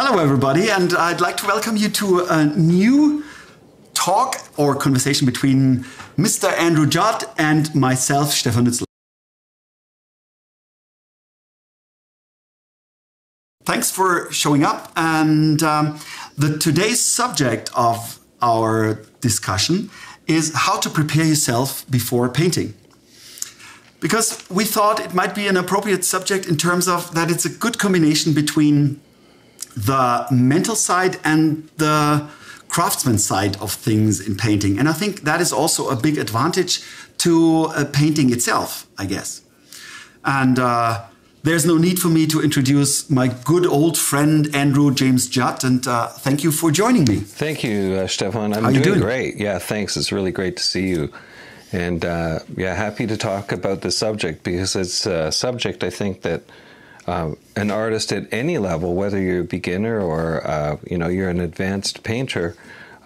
Hello, everybody, and I'd like to welcome you to a new talk or conversation between Mr. Andrew Judd and myself, Stefan Nuetzel. Thanks for showing up, and today's subject of our discussion is how to prepare yourself before painting. Because we thought it might be an appropriate subject in terms of that it's a good combination between the mental side and the craftsman side of things in painting. And I think that is also a big advantage to painting itself, I guess. And there's no need for me to introduce my good old friend, Andrew James Judd, and thank you for joining me. Thank you, Stefan. I'm doing great. Yeah, thanks. It's really great to see you. And yeah, happy to talk about the subject because it's a subject I think that an artist at any level, whether you're a beginner or you're an advanced painter,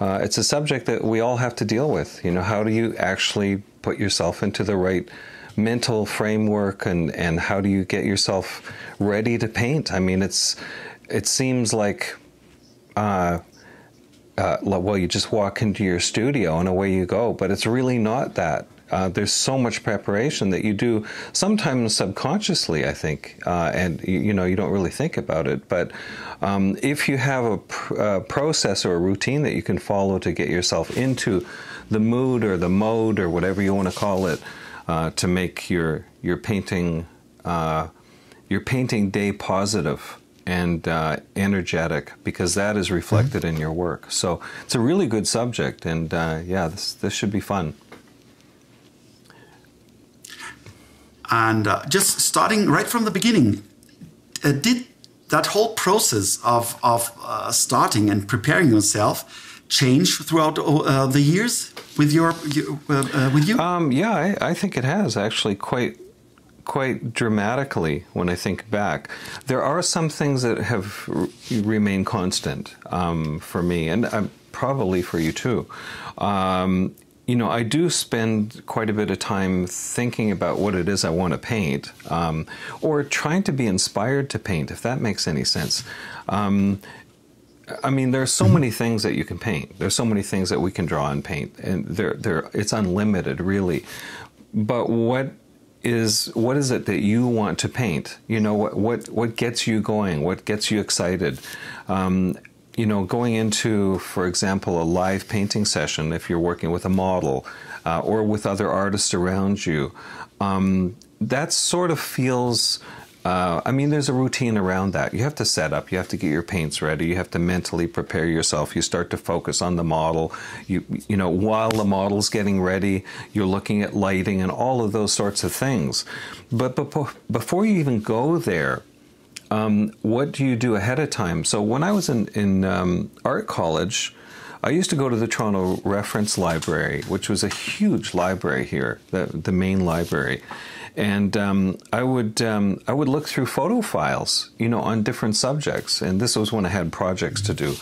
it's a subject that we all have to deal with. You know, how do you actually put yourself into the right mental framework, and how do you get yourself ready to paint? I mean, it seems like well, you just walk into your studio and away you go, but it's really not that. There's so much preparation that you do, sometimes subconsciously, I think, and you don't really think about it. But if you have a process or a routine that you can follow to get yourself into the mood or the mode or whatever you want to call it, to make your painting day positive and energetic, because that is reflected in your work. So it's a really good subject, and yeah, this should be fun. And just starting right from the beginning, did that whole process of starting and preparing yourself change throughout the years with you? Yeah, I think it has actually quite dramatically when I think back. There are some things that have remained constant for me, and probably for you too. I do spend quite a bit of time thinking about what it is I want to paint, or trying to be inspired to paint, if that makes any sense. I mean, there's so many things that you can paint. There's so many things that we can draw and paint, and it's unlimited, really. But what is it that you want to paint? You know, what gets you going? What gets you excited? Going into, for example, a live painting session, if you're working with a model or with other artists around you, that sort of feels, there's a routine around that. You have to set up, you have to get your paints ready, you have to mentally prepare yourself, you start to focus on the model, while the model's getting ready, you're looking at lighting and all of those sorts of things. But before you even go there, what do you do ahead of time? So when I was in art college, I used to go to the Toronto Reference Library, which was a huge library here, the main library. And I would look through photo files, on different subjects. And this was when I had projects to do.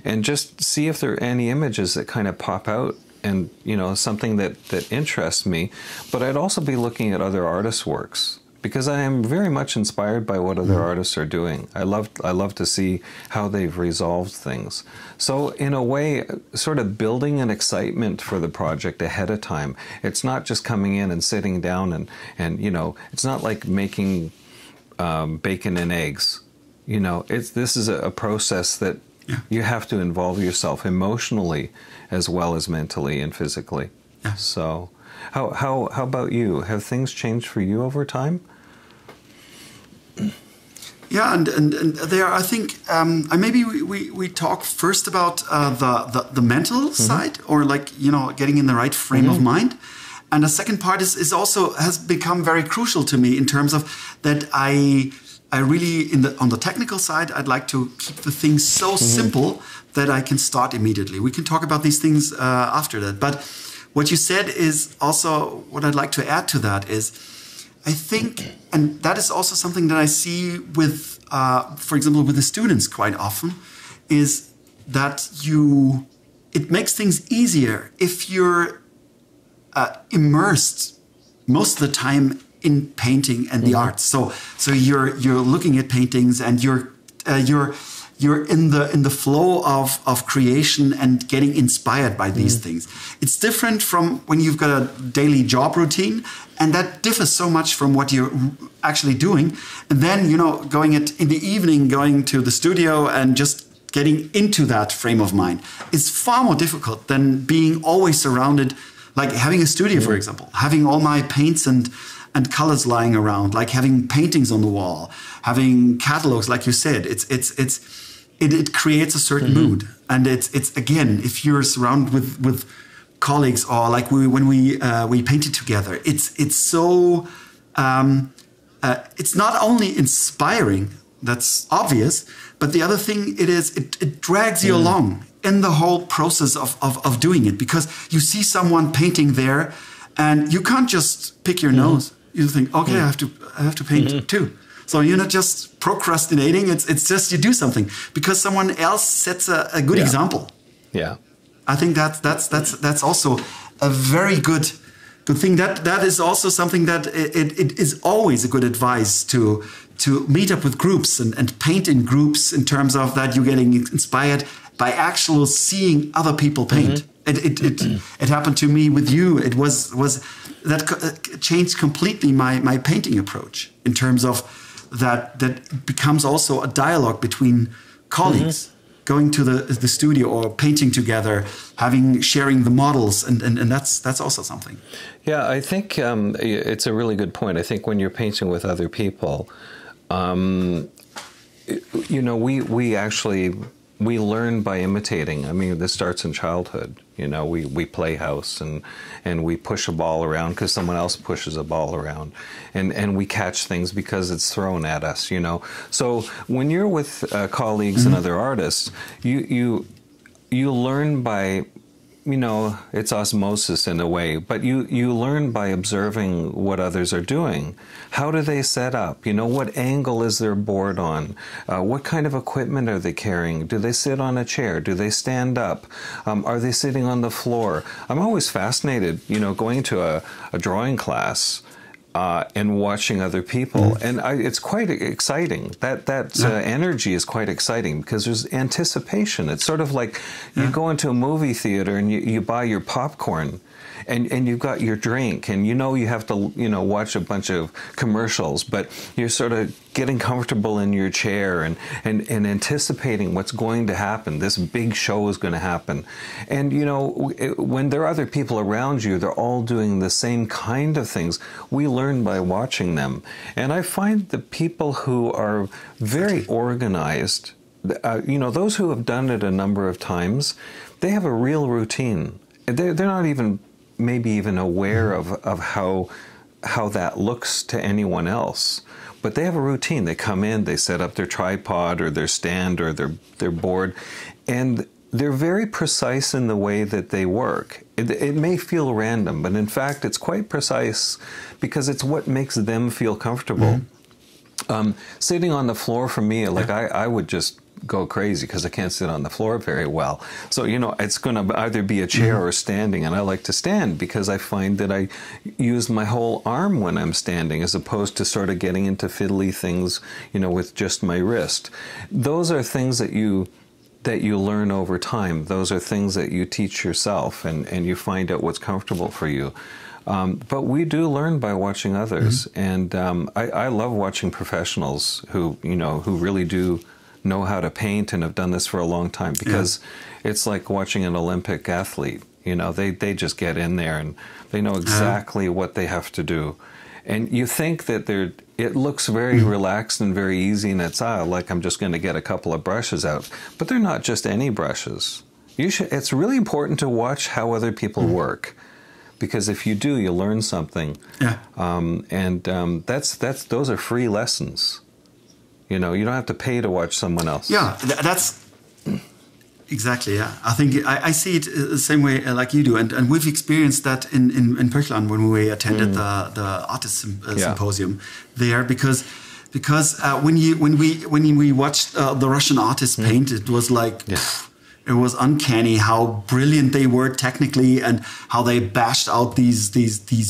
And just see if there are any images that kind of pop out and, something that interests me. But I'd also be looking at other artists' works, because I am very much inspired by what other artists are doing. I love to see how they've resolved things. So in a way, sort of building an excitement for the project ahead of time. It's not just coming in and sitting down and it's not like making bacon and eggs. This is a process that you have to involve yourself emotionally as well as mentally and physically. Yeah. So how about you? Have things changed for you over time? Yeah, and there, I think maybe we talk first about the mental side, or getting in the right frame of mind. And the second part is also has become very crucial to me in terms of that I really on the technical side, I'd like to keep the things so simple that I can start immediately. We can talk about these things after that, but what you said is also what I'd like to add to that is, I think, and that is also something that I see with, for example, with the students quite often, is that it makes things easier if you're immersed most of the time in painting and the arts. So you're looking at paintings and you're you're in the flow of creation and getting inspired by these things. It's different from when you've got a daily job routine, and that differs so much from what you're actually doing. And then, going in the evening, going to the studio and just getting into that frame of mind is far more difficult than being always surrounded, like having a studio, for example, having all my paints and colors lying around, like having paintings on the wall, having catalogs, like you said. It creates a certain mood, and it's again, if you're surrounded with colleagues, or like when we painted together, it's so it's not only inspiring, that's obvious, but the other thing it drags you along in the whole process of doing it, because you see someone painting there, and you can't just pick your nose. You think, okay, I have to paint too. So you're not just procrastinating. It's just you do something because someone else sets a good example. Yeah, I think that's also a very good thing. That is also something that it is always a good advice to meet up with groups and paint in groups, in terms of that you're getting inspired by actual seeing other people paint. It happened to me with you. It was that changed completely my painting approach, in terms of that becomes also a dialogue between colleagues, going to the studio or painting together, sharing the models, and that's also something. Yeah, I think it's a really good point. I think when you're painting with other people, we learn by imitating. I mean, this starts in childhood. We play house and we push a ball around because someone else pushes a ball around, and we catch things because it's thrown at us. So when you're with colleagues and other artists, you learn by, it's osmosis in a way, but you learn by observing what others are doing. How do they set up? What angle is their board on? What kind of equipment are they carrying? Do they sit on a chair? Do they stand up? Are they sitting on the floor? I'm always fascinated, going to a drawing class and watching other people, and it's quite exciting. That energy is quite exciting because there's anticipation. It's sort of like you go into a movie theater and you buy your popcorn, and you've got your drink, and you have to watch a bunch of commercials, but you're sort of getting comfortable in your chair and anticipating what's going to happen. This big show is going to happen. And when there are other people around you, they're all doing the same kind of things. We learn by watching them. And I find the people who are very organized, those who have done it a number of times, they have a real routine. They're not even maybe even aware of how that looks to anyone else. But they have a routine. They come in, they set up their tripod or their stand or their board, and they're very precise in the way that they work. It may feel random, but in fact it's quite precise because it's what makes them feel comfortable. Sitting on the floor for me, like I would just go crazy because I can't sit on the floor very well. So, it's going to either be a chair or standing, and I like to stand because I find that I use my whole arm when I'm standing, as opposed to sort of getting into fiddly things, with just my wrist. Those are things that you learn over time. Those are things that you teach yourself, and you find out what's comfortable for you. But we do learn by watching others, and I love watching professionals who really do know how to paint and have done this for a long time, because it's like watching an Olympic athlete. They just get in there and they know exactly what they have to do. And you think that it looks very relaxed and very easy, and it's like I'm just going to get a couple of brushes out. But they're not just any brushes. It's really important to watch how other people work, because if you do, you'll learn something. Those are free lessons. You don't have to pay to watch someone else. Yeah, that's exactly. Yeah, I think I see it the same way like you do, and we've experienced that in Pöchlan when we attended the artist symposium there, because when we watched the Russian artists paint, it was like it was uncanny how brilliant they were technically and how they bashed out these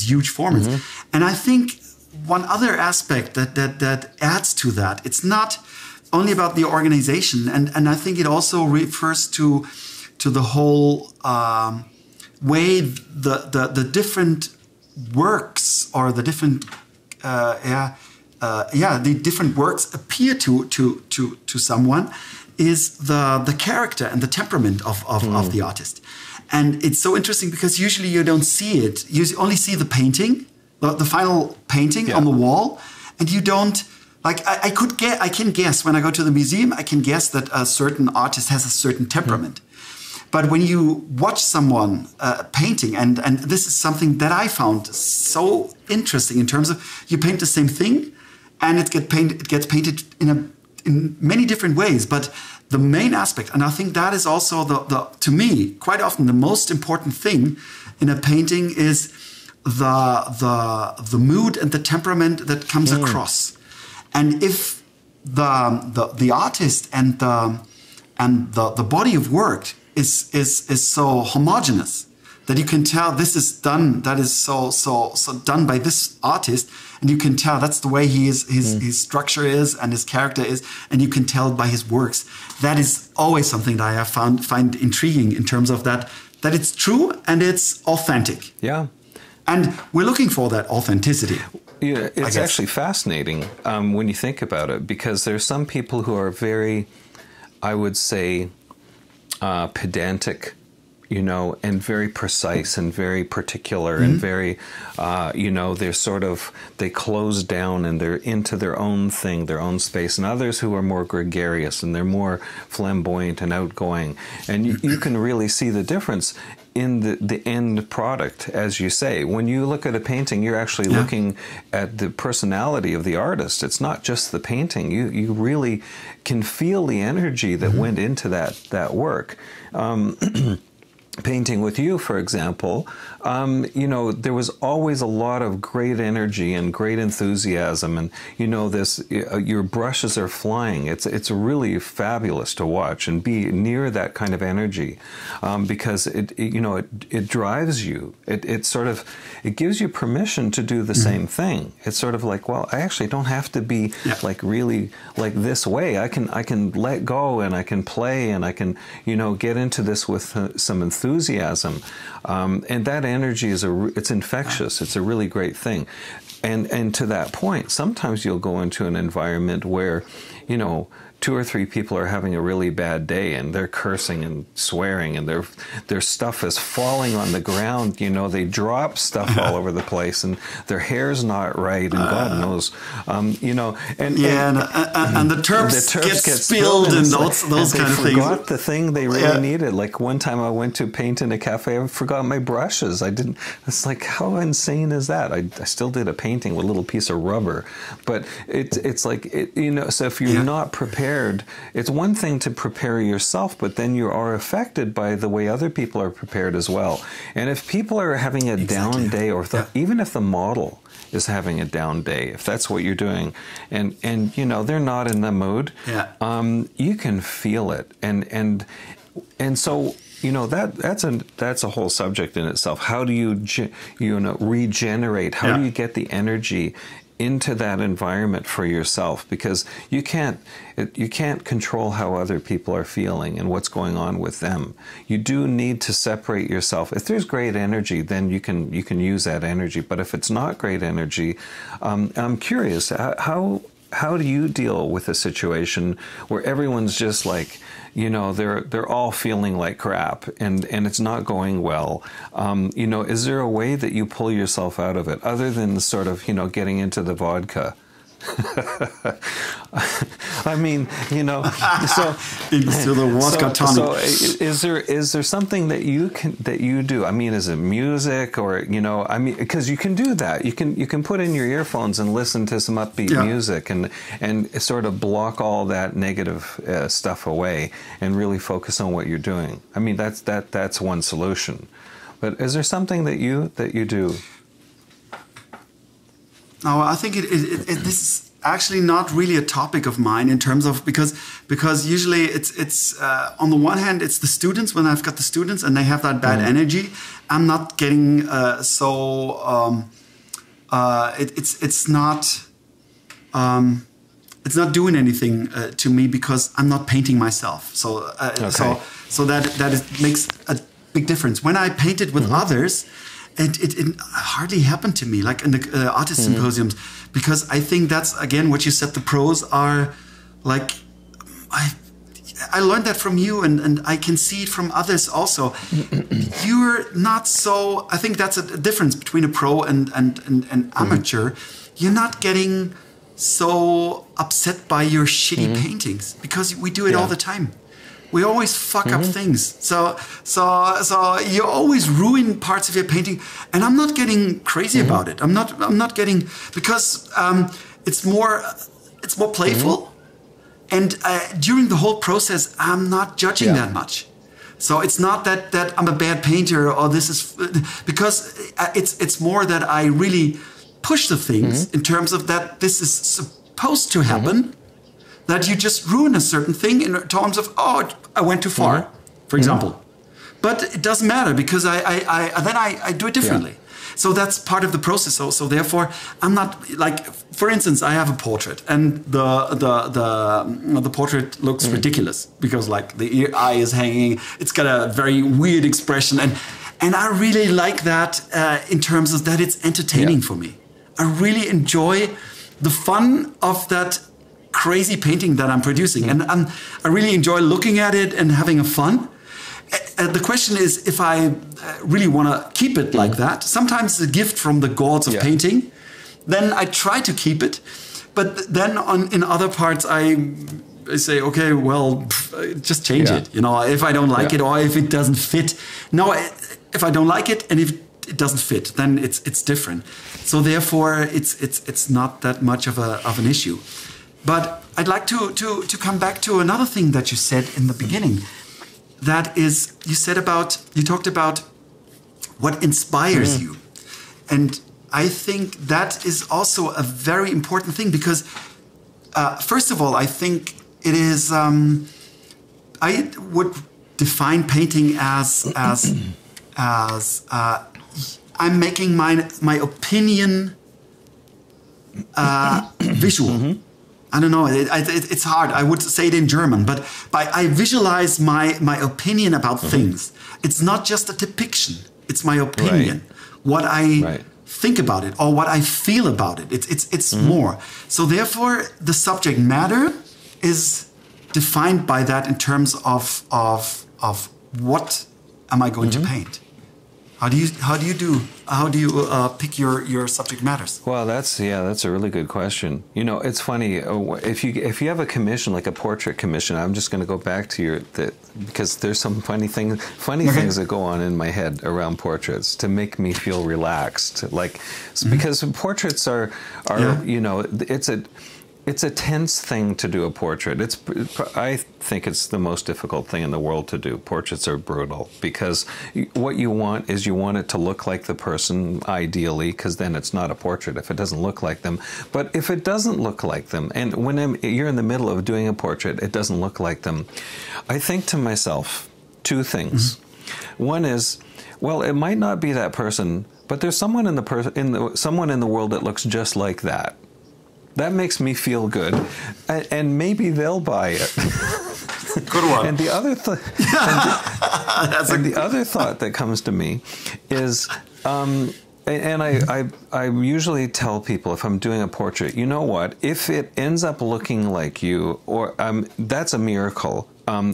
huge formats. And I think one other aspect that adds to that, it's not only about the organization, and I think it also refers to the whole way the different works or the different the different works appear to someone is the character and the temperament of the artist. And it's so interesting because usually you don't see it. You only see the painting, the final painting on the wall, and you don't. Like I can guess when I go to the museum, I can guess that a certain artist has a certain temperament. But when you watch someone painting, and this is something that I found so interesting in terms of you paint the same thing, and it gets painted in many different ways. But the main aspect, and I think that is also to me quite often the most important thing in a painting is the mood and the temperament that comes across. And if the artist and the body of work is so homogeneous that you can tell this is done, that is so done by this artist, and you can tell that's the way his structure is and his character is, and you can tell by his works. That is always something that I find intriguing in terms of that it's true and it's authentic. Yeah. And we're looking for that authenticity. Yeah, it's actually fascinating when you think about it, because there's some people who are very, I would say, pedantic, and very precise and very particular and very, they close down and they're into their own thing, their own space, and others who are more gregarious and they're more flamboyant and outgoing. And you can really see the difference in the end product, as you say. When you look at a painting, you're actually looking at the personality of the artist. It's not just the painting. You really can feel the energy that went into that work. Painting with you, for example, there was always a lot of great energy and great enthusiasm, and your brushes are flying. It's really fabulous to watch and be near that kind of energy, because it drives you. It gives you permission to do the same thing. It's sort of like, well, I actually don't have to be like really like this way. I can let go and I can play and I can get into this with some enthusiasm, and that energy it's infectious. It's a really great thing, and to that point, sometimes you'll go into an environment where, 2 or 3 people are having a really bad day and they're cursing and swearing and their stuff is falling on the ground. They drop stuff all over the place and their hair's not right and God knows, and the terps get spilled and those kind of things. They forgot the thing they really needed. Like one time I went to paint in a cafe, I forgot my brushes. It's like, how insane is that? I still did a painting with a little piece of rubber, but it's like, so if you're not prepared, it's one thing to prepare yourself, but then you are affected by the way other people are prepared as well. And if people are having a down day, or even if the model is having a down day, if that's what you're doing, and they're not in the mood, you can feel it, and so that's a whole subject in itself. How do you regenerate? How do you get the energy into that environment for yourself? Because you can't control how other people are feeling and what's going on with them. You do need to separate yourself. If there's great energy, then you can use that energy. But if it's not great energy, I'm curious, how do you deal with a situation where everyone's just like, they're all feeling like crap and it's not going well? Is there a way that you pull yourself out of it other than sort of, getting into the vodka? I mean, so into the vodka tonic. So is there something that you do? I mean, is it music or because you can do that. You can put in your earphones and listen to some upbeat music and sort of block all that negative stuff away and really focus on what you're doing. I mean, that's one solution. But is there something that you do? No, I think this is actually not really a topic of mine in terms of because usually it's on the one hand it's the students. When I've got the students and they have that bad energy, I'm not getting it's not it's not doing anything to me because I'm not painting myself. So so that makes a big difference. When I painted with others, it hardly happened to me, like in the artist symposiums, because I think that's, again, what you said, the pros are like, I learned that from you, and I can see it from others also. You're not so, I think that's a difference between a pro and amateur. You're not getting so upset by your shitty paintings, because we do it all the time. We always fuck up things. So you always ruin parts of your painting, and I'm not getting crazy about it. I'm not getting, because it's more playful, and during the whole process, I'm not judging that much. So it's not that I'm a bad painter, or this is, because it's more that I really push the things in terms of that this is supposed to happen. That you just ruin a certain thing in terms of, oh, I went too far, for example. But it doesn't matter, because I do it differently. So that's part of the process. So therefore, I'm not, like, for instance, I have a portrait, and the portrait looks ridiculous, because like the eye is hanging, it's got a very weird expression, and I really like that in terms of that it's entertaining for me. I really enjoy the fun of that crazy painting that I'm producing, and I really enjoy looking at it and having a fun. The question is if I really want to keep it like that. Sometimes it's a gift from the gods of painting. Then I try to keep it, but then in other parts I say, okay, well, just change it. You know, if I don't like it, or if it doesn't fit. No, if I don't like it and if it doesn't fit, then it's different. So therefore, it's not that much of an issue. But I'd like to come back to another thing that you said in the beginning. That is, you talked about what inspires you. And I think that is also a very important thing, because first of all, I think it is, I would define painting as I'm making my opinion visual. I don't know. It's hard. I would say it in German, but I visualize my opinion about things. It's not just a depiction. It's my opinion, what I think about it, or what I feel about it. It's more. So therefore, the subject matter is defined by that in terms of what am I going to paint. How do you pick your subject matters? Well, that's a really good question. You know, it's funny, if you have a commission, like a portrait commission, I'm just going to go back to because there's some funny things that go on in my head around portraits to make me feel relaxed. Like, because portraits are you know, it's a tense thing to do a portrait. I think it's the most difficult thing in the world to do. Portraits are brutal, because what you want is, you want it to look like the person, ideally, because then it's not a portrait if it doesn't look like them. But if it doesn't look like them, and when you're in the middle of doing a portrait, it doesn't look like them, I think to myself two things. One is, well, it might not be that person, but there's someone someone in the world that looks just like that. That makes me feel good, and maybe they'll buy it. Good one. And the other other thought that comes to me is, and I usually tell people, if I'm doing a portrait, you know what? If it ends up looking like you, or that's a miracle.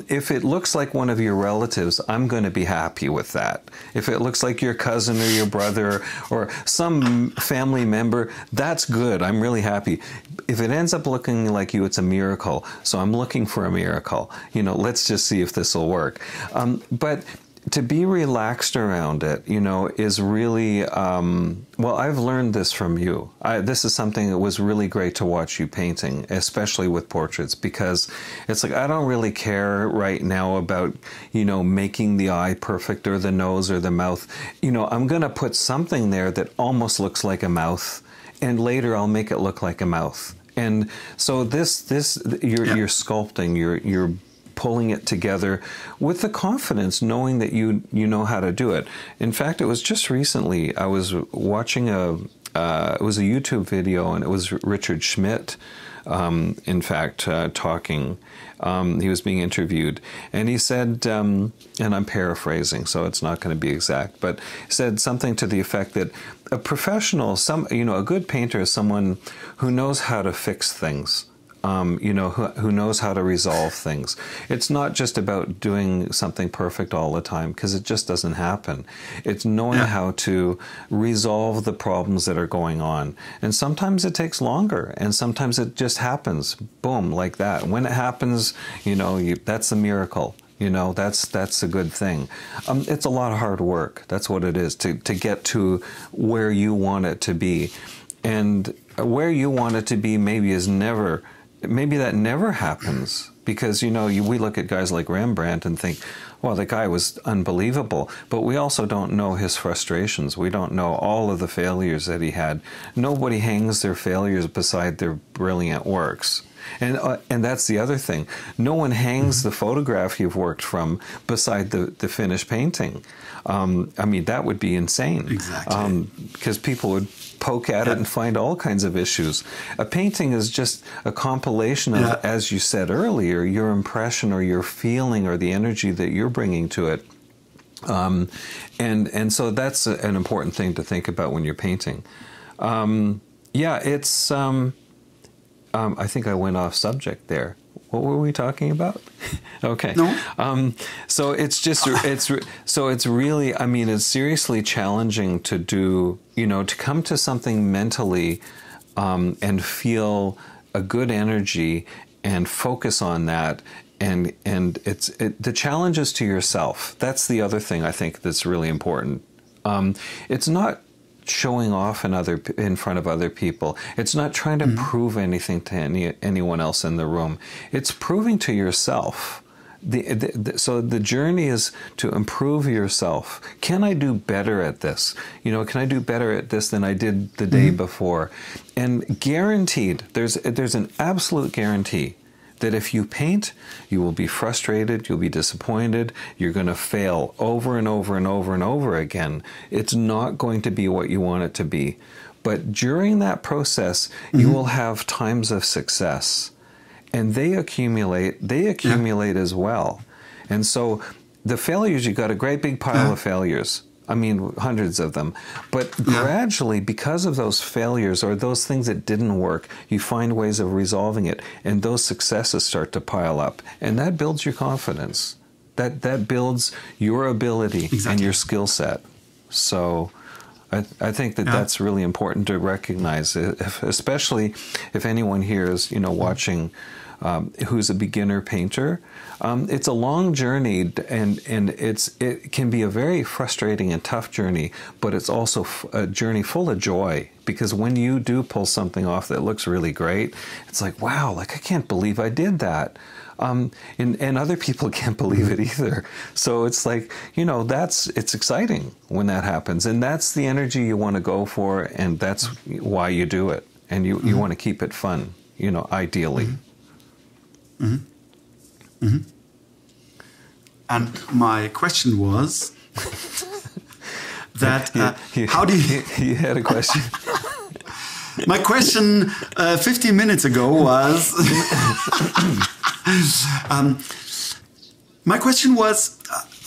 If it looks like one of your relatives, I'm going to be happy with that. If it looks like your cousin or your brother or some family member, that's good. I'm really happy. If it ends up looking like you, it's a miracle. So I'm looking for a miracle. You know, let's just see if this will work. But to be relaxed around it, you know, is really, well, I've learned this from you. This is something that was really great to watch you painting, especially with portraits, because it's like, I don't really care right now about, you know, making the eye perfect or the nose or the mouth. You know, I'm going to put something there that almost looks like a mouth, and later I'll make it look like a mouth. And so you're sculpting, you're pulling it together with the confidence, knowing that you know how to do it. In fact, it was just recently I was watching it was a YouTube video, and it was Richard Schmidt, in fact, talking. He was being interviewed, and he said, and I'm paraphrasing, so it's not going to be exact, but said something to the effect that a professional, a good painter is someone who knows how to fix things. Who knows how to resolve things. It's not just about doing something perfect all the time, because it just doesn't happen. It's knowing how to resolve the problems that are going on. And sometimes it takes longer, and sometimes it just happens, boom, like that. When it happens, that's a miracle. That's a good thing. It's a lot of hard work. That's what it is, to get to where you want it to be. And where you want it to be maybe that never happens, because we look at guys like Rembrandt and think, well, the guy was unbelievable, but we also don't know his frustrations. We don't know all of the failures that he had. Nobody hangs their failures beside their brilliant works. And that's the other thing. No one hangs the photograph you've worked from beside the finished painting. That would be insane. Exactly. Because people would poke at it and find all kinds of issues. A painting is just a compilation of, as you said earlier, your impression or your feeling or the energy that you're bringing to it. And so that's an important thing to think about when you're painting. It's... I think I went off subject there. What were we talking about? Okay. No. So it's just, it's really, it's seriously challenging to do, to come to something mentally and feel a good energy and focus on that. And the challenge is to yourself. That's the other thing I think that's really important. It's not showing off in front of other people. It's not trying to prove anything to anyone else in the room. It's proving to yourself. So the journey is to improve yourself. Can I do better at this? Can I do better at this than I did the day before? And guaranteed, there's an absolute guarantee that if you paint, you will be frustrated, you'll be disappointed, you're going to fail over and over and over and over again. It's not going to be what you want it to be. But during that process, you will have times of success. And they accumulate as well. And so the failures, you got a great big pile of failures. Hundreds of them. But gradually, because of those failures or those things that didn't work, you find ways of resolving it. And those successes start to pile up. And that builds your confidence. That builds your ability and your skill set. So I think that's really important to recognize, especially if anyone here is, watching who's a beginner painter. It's a long journey, and it can be a very frustrating and tough journey, but it's also a journey full of joy, because when you do pull something off that looks really great, it's like, wow, I can't believe I did that. And other people can't believe it either. So it's like, it's exciting when that happens, and that's the energy you want to go for, and that's why you do it, and you want to keep it fun, ideally. And my question was that how do you... You had a question? My question 15 minutes ago was... my question was,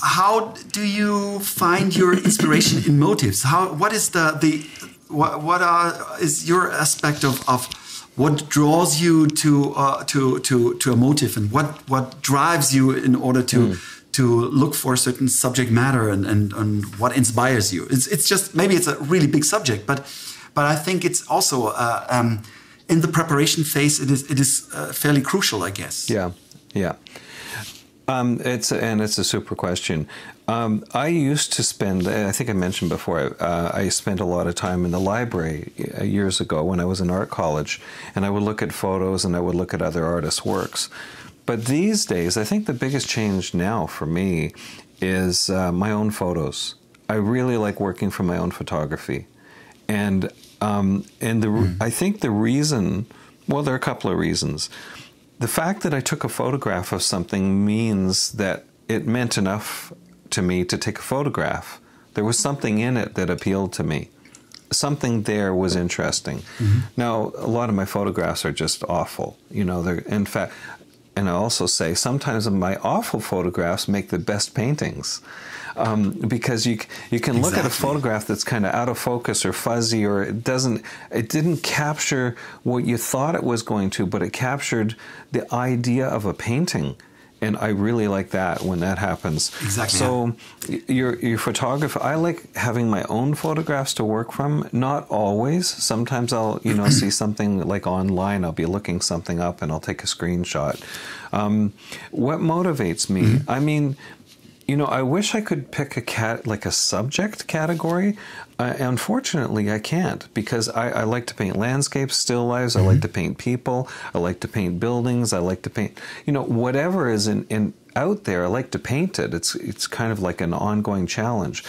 how do you find your inspiration in motives? What is is your aspect of what draws you to a motive, and what drives you in order to look for a certain subject matter, and what inspires you? It's just, maybe it's a really big subject, but I think it's also in the preparation phase. It is fairly crucial, I guess. Yeah. It's a super question. I used to spend, I think I mentioned before, I spent a lot of time in the library years ago when I was in art college, and I would look at photos and I would look at other artists' works. But these days, I think the biggest change now for me is my own photos. I really like working from my own photography. And I think the reason, well, there are a couple of reasons. The fact that I took a photograph of something means that it meant enough to me to take a photograph. There was something in it that appealed to me. something there was interesting. Now, a lot of my photographs are just awful. You know, they're, in fact, and I also say sometimes my awful photographs make the best paintings. Because you can look at a photograph that's kind of out of focus or fuzzy, or it didn't capture what you thought it was going to, but it captured the idea of a painting. And I really like that when that happens. Exactly. So your photographer, I like having my own photographs to work from. Not always. Sometimes I'll see something like online. I'll be looking something up and I'll take a screenshot. What motivates me? I mean, I wish I could pick a subject category. Unfortunately, I can't, because I like to paint landscapes, still lives. I like to paint people. I like to paint buildings. I like to paint, whatever is out there. I like to paint it. It's kind of like an ongoing challenge.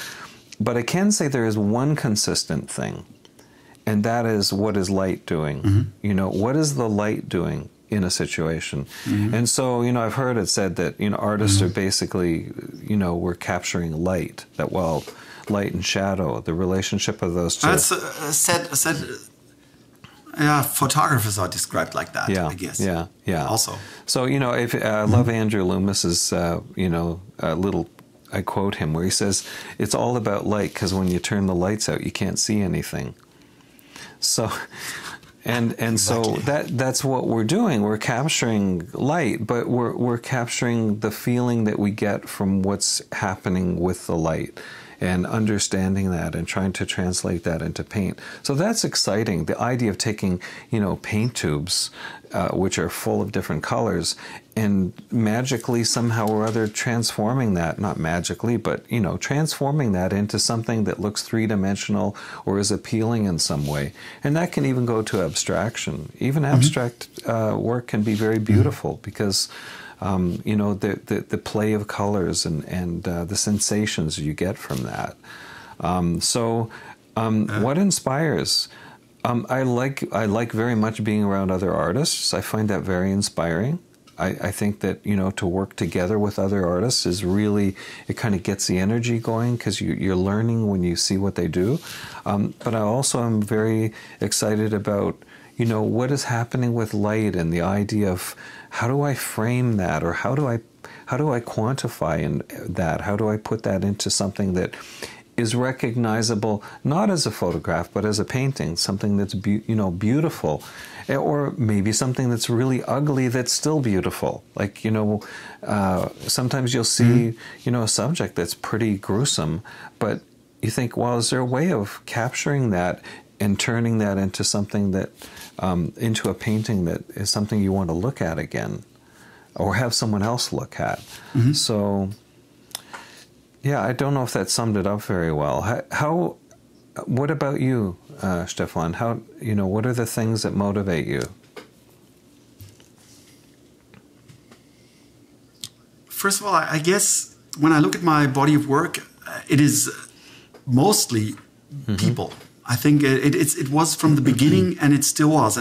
But I can say there is one consistent thing, and that is, what is light doing? What is the light doing in a situation? And so, I've heard it said that, artists are basically, we're capturing light, light and shadow, the relationship of those two. That's photographers are described like that, I guess. Yeah. Also. So, if I love Andrew Loomis's, I quote him where he says, it's all about light, because when you turn the lights out, you can't see anything. So... And so that's what we're doing. We're capturing light, but we're capturing the feeling that we get from what's happening with the light, and understanding that and trying to translate that into paint. So that's exciting. The idea of taking, paint tubes, which are full of different colors, and magically somehow or other transforming that, not magically, but, transforming that into something that looks three-dimensional or is appealing in some way. And that can even go to abstraction. Even abstract work can be very beautiful, because the play of colors and the sensations you get from that. What inspires? I like very much being around other artists. I find that very inspiring. I think that, to work together with other artists is really, it kind of gets the energy going, because you're learning when you see what they do. But I also am very excited about, what is happening with light, and the idea of how do I frame that, or how do I quantify that? How do I put that into something that is recognizable, not as a photograph, but as a painting, something that's beautiful, or maybe something that's really ugly that's still beautiful. Like, sometimes you'll see, a subject that's pretty gruesome, but you think, well, is there a way of capturing that and turning that into something that, into a painting that is something you want to look at again, or have someone else look at? So, yeah, I don't know if that summed it up very well. What about you, Stefan? What are the things that motivate you? First of all, I guess when I look at my body of work, it is mostly people. I think it was from the beginning, and it still was.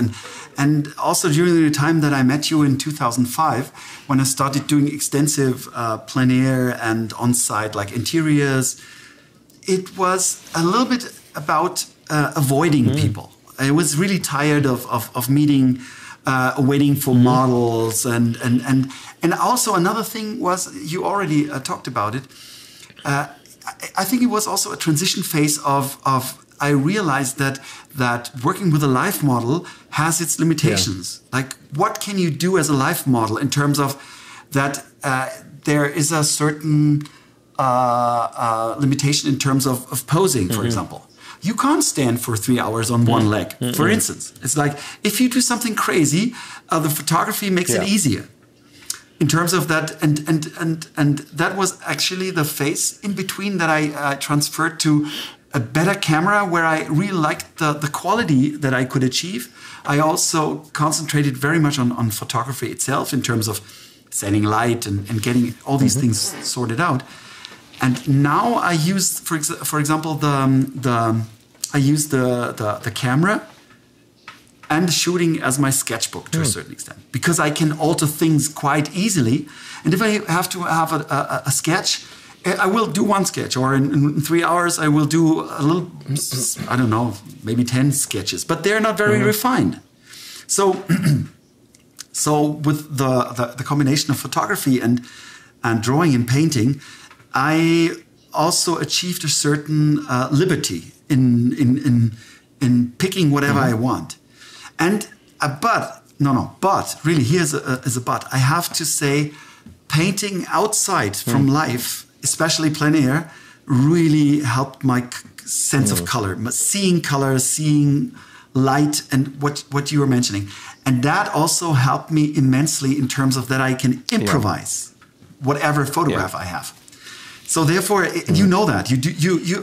And also during the time that I met you in 2005, when I started doing extensive plein air and on-site, like interiors, it was a little bit about avoiding people. I was really tired of meeting, waiting for models. And also another thing was, you already talked about it, I think it was also a transition phase of I realized that working with a life model has its limitations. Like, what can you do as a life model in terms of that there is a certain limitation in terms of posing, for example. You can't stand for 3 hours on one leg, for instance. It's like, if you do something crazy, the photography makes it easier. In terms of that, and that was actually the phase in between that I transferred to a better camera, where I really liked the quality that I could achieve. I also concentrated very much on photography itself, in terms of setting light and getting all these things sorted out. And now I use, for example, the camera and shooting as my sketchbook to a certain extent, because I can alter things quite easily. And if I have to have a sketch, I will do one sketch, or in 3 hours I will do a little, I don't know, maybe 10 sketches, but they're not very refined. So, so with the combination of photography and drawing and painting, I also achieved a certain liberty in picking whatever I want. And but really, here's a but. I have to say, painting outside from life, especially plein air, really helped my sense of color, seeing light, and what you were mentioning. And that also helped me immensely in terms of that I can improvise whatever photograph I have. So therefore, you know that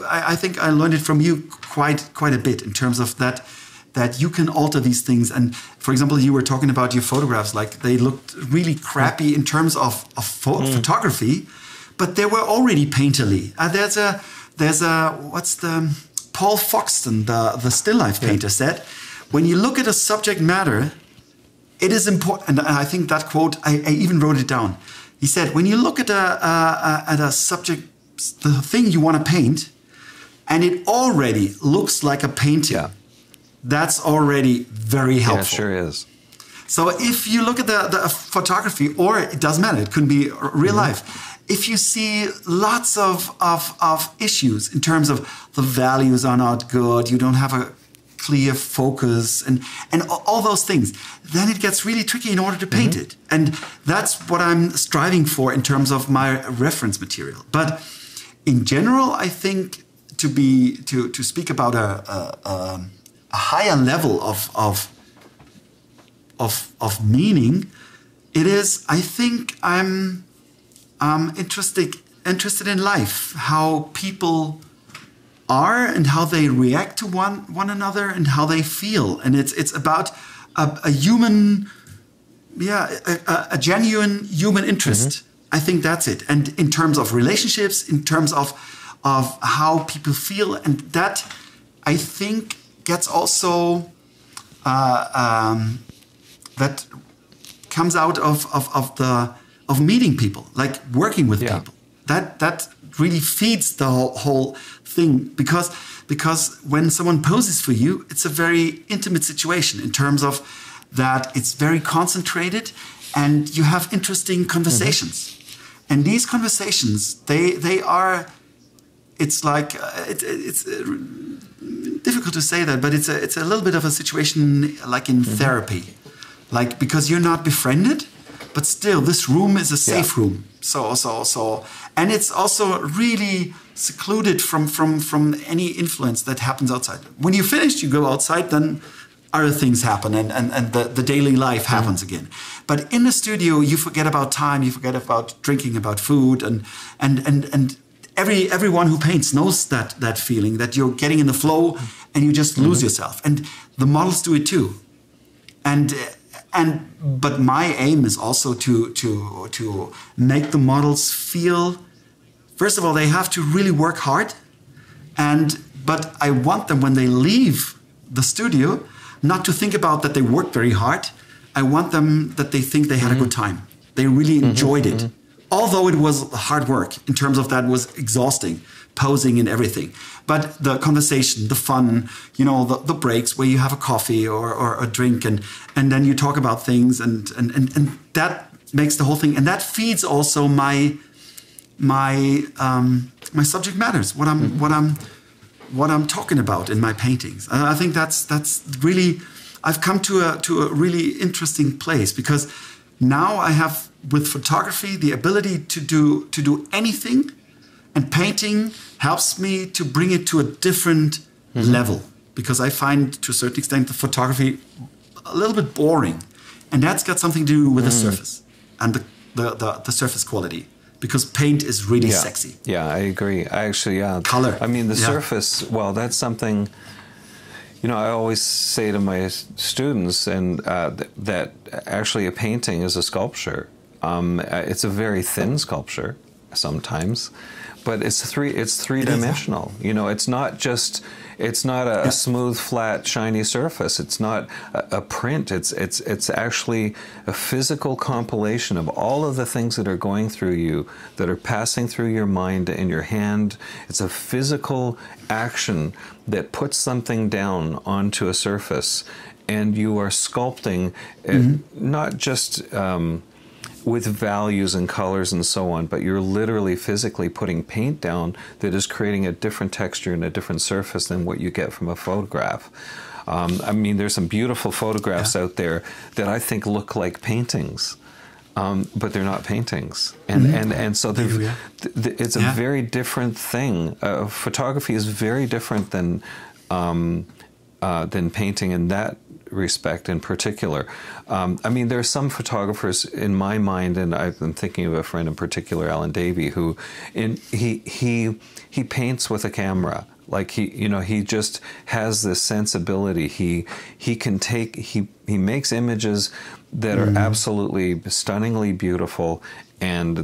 I think I learned it from you quite a bit in terms of that you can alter these things. And for example, you were talking about your photographs, like they looked really crappy in terms of photography, but they were already painterly. There's a what's the Paul Foxton, the still life painter, said, when you look at a subject matter, it is important. And I think that quote, I even wrote it down. He said, when you look at a subject, the thing you want to paint, and it already looks like a painting, that's already very helpful. Yeah, sure is. So if you look at the photography, or it doesn't matter, it couldn't be real life. If you see lots of issues in terms of the values are not good, you don't have a clear focus, and all those things, then it gets really tricky in order to paint it. And that's what I'm striving for in terms of my reference material. But in general, I think to speak about a higher level of meaning, it is, I think I'm interested in life, how people are and how they react to one another and how they feel. And it's about a human, a genuine human interest. I think that's it. And in terms of relationships, in terms of how people feel, and that, I think, gets also that comes out of meeting people, like working with people. That really feeds the whole thing, because when someone poses for you, it's a very intimate situation in terms of that it's very concentrated, and you have interesting conversations. And these conversations, they are. It's like it's difficult to say that, but it's a little bit of a situation like in therapy, like, because you're not befriended, but still this room is a safe room. So, and it's also really secluded from any influence that happens outside. When you're finished, you go outside, then other things happen, and the daily life happens again. But in the studio, you forget about time, you forget about drinking, about food, and everyone who paints knows that feeling that you're getting in the flow and you just lose yourself. And the models do it too. But my aim is also to make the models feel, first of all, they have to really work hard. But I want them, when they leave the studio, not to think about that they worked very hard. I want them that they think they had a good time. They really enjoyed it. Although it was hard work in terms of that was exhausting, posing and everything. But the conversation, the fun, the breaks where you have a coffee or a drink and then you talk about things and that makes the whole thing. And that feeds also my subject matters, what I'm talking about in my paintings. I think that's really, I've come to a really interesting place, because now I have, with photography, the ability to do anything, and painting helps me to bring it to a different level, because I find, to a certain extent, the photography a little bit boring, and that's got something to do with the surface and the surface quality, because paint is really sexy. Yeah, I agree. Color. I mean, the surface. Well, that's something. I always say to my students, and that actually a painting is a sculpture. It's a very thin sculpture, sometimes, but it's three-dimensional. You know, it's not a smooth, flat, shiny surface. It's not a print. It's actually a physical compilation of all of the things that are going through you, that are passing through your mind and your hand. It's a physical action that puts something down onto a surface, and you are sculpting it, not just with values and colors and so on, but you're literally physically putting paint down that is creating a different texture and a different surface than what you get from a photograph. I mean, there's some beautiful photographs out there that I think look like paintings, but they're not paintings. And so it's a very different thing. Photography is very different than painting in that respect in particular. I mean, there are some photographers in my mind, and I'm thinking of a friend in particular, Alan Davey, who he paints with a camera. Like he just has this sensibility. He makes images that are absolutely stunningly beautiful, and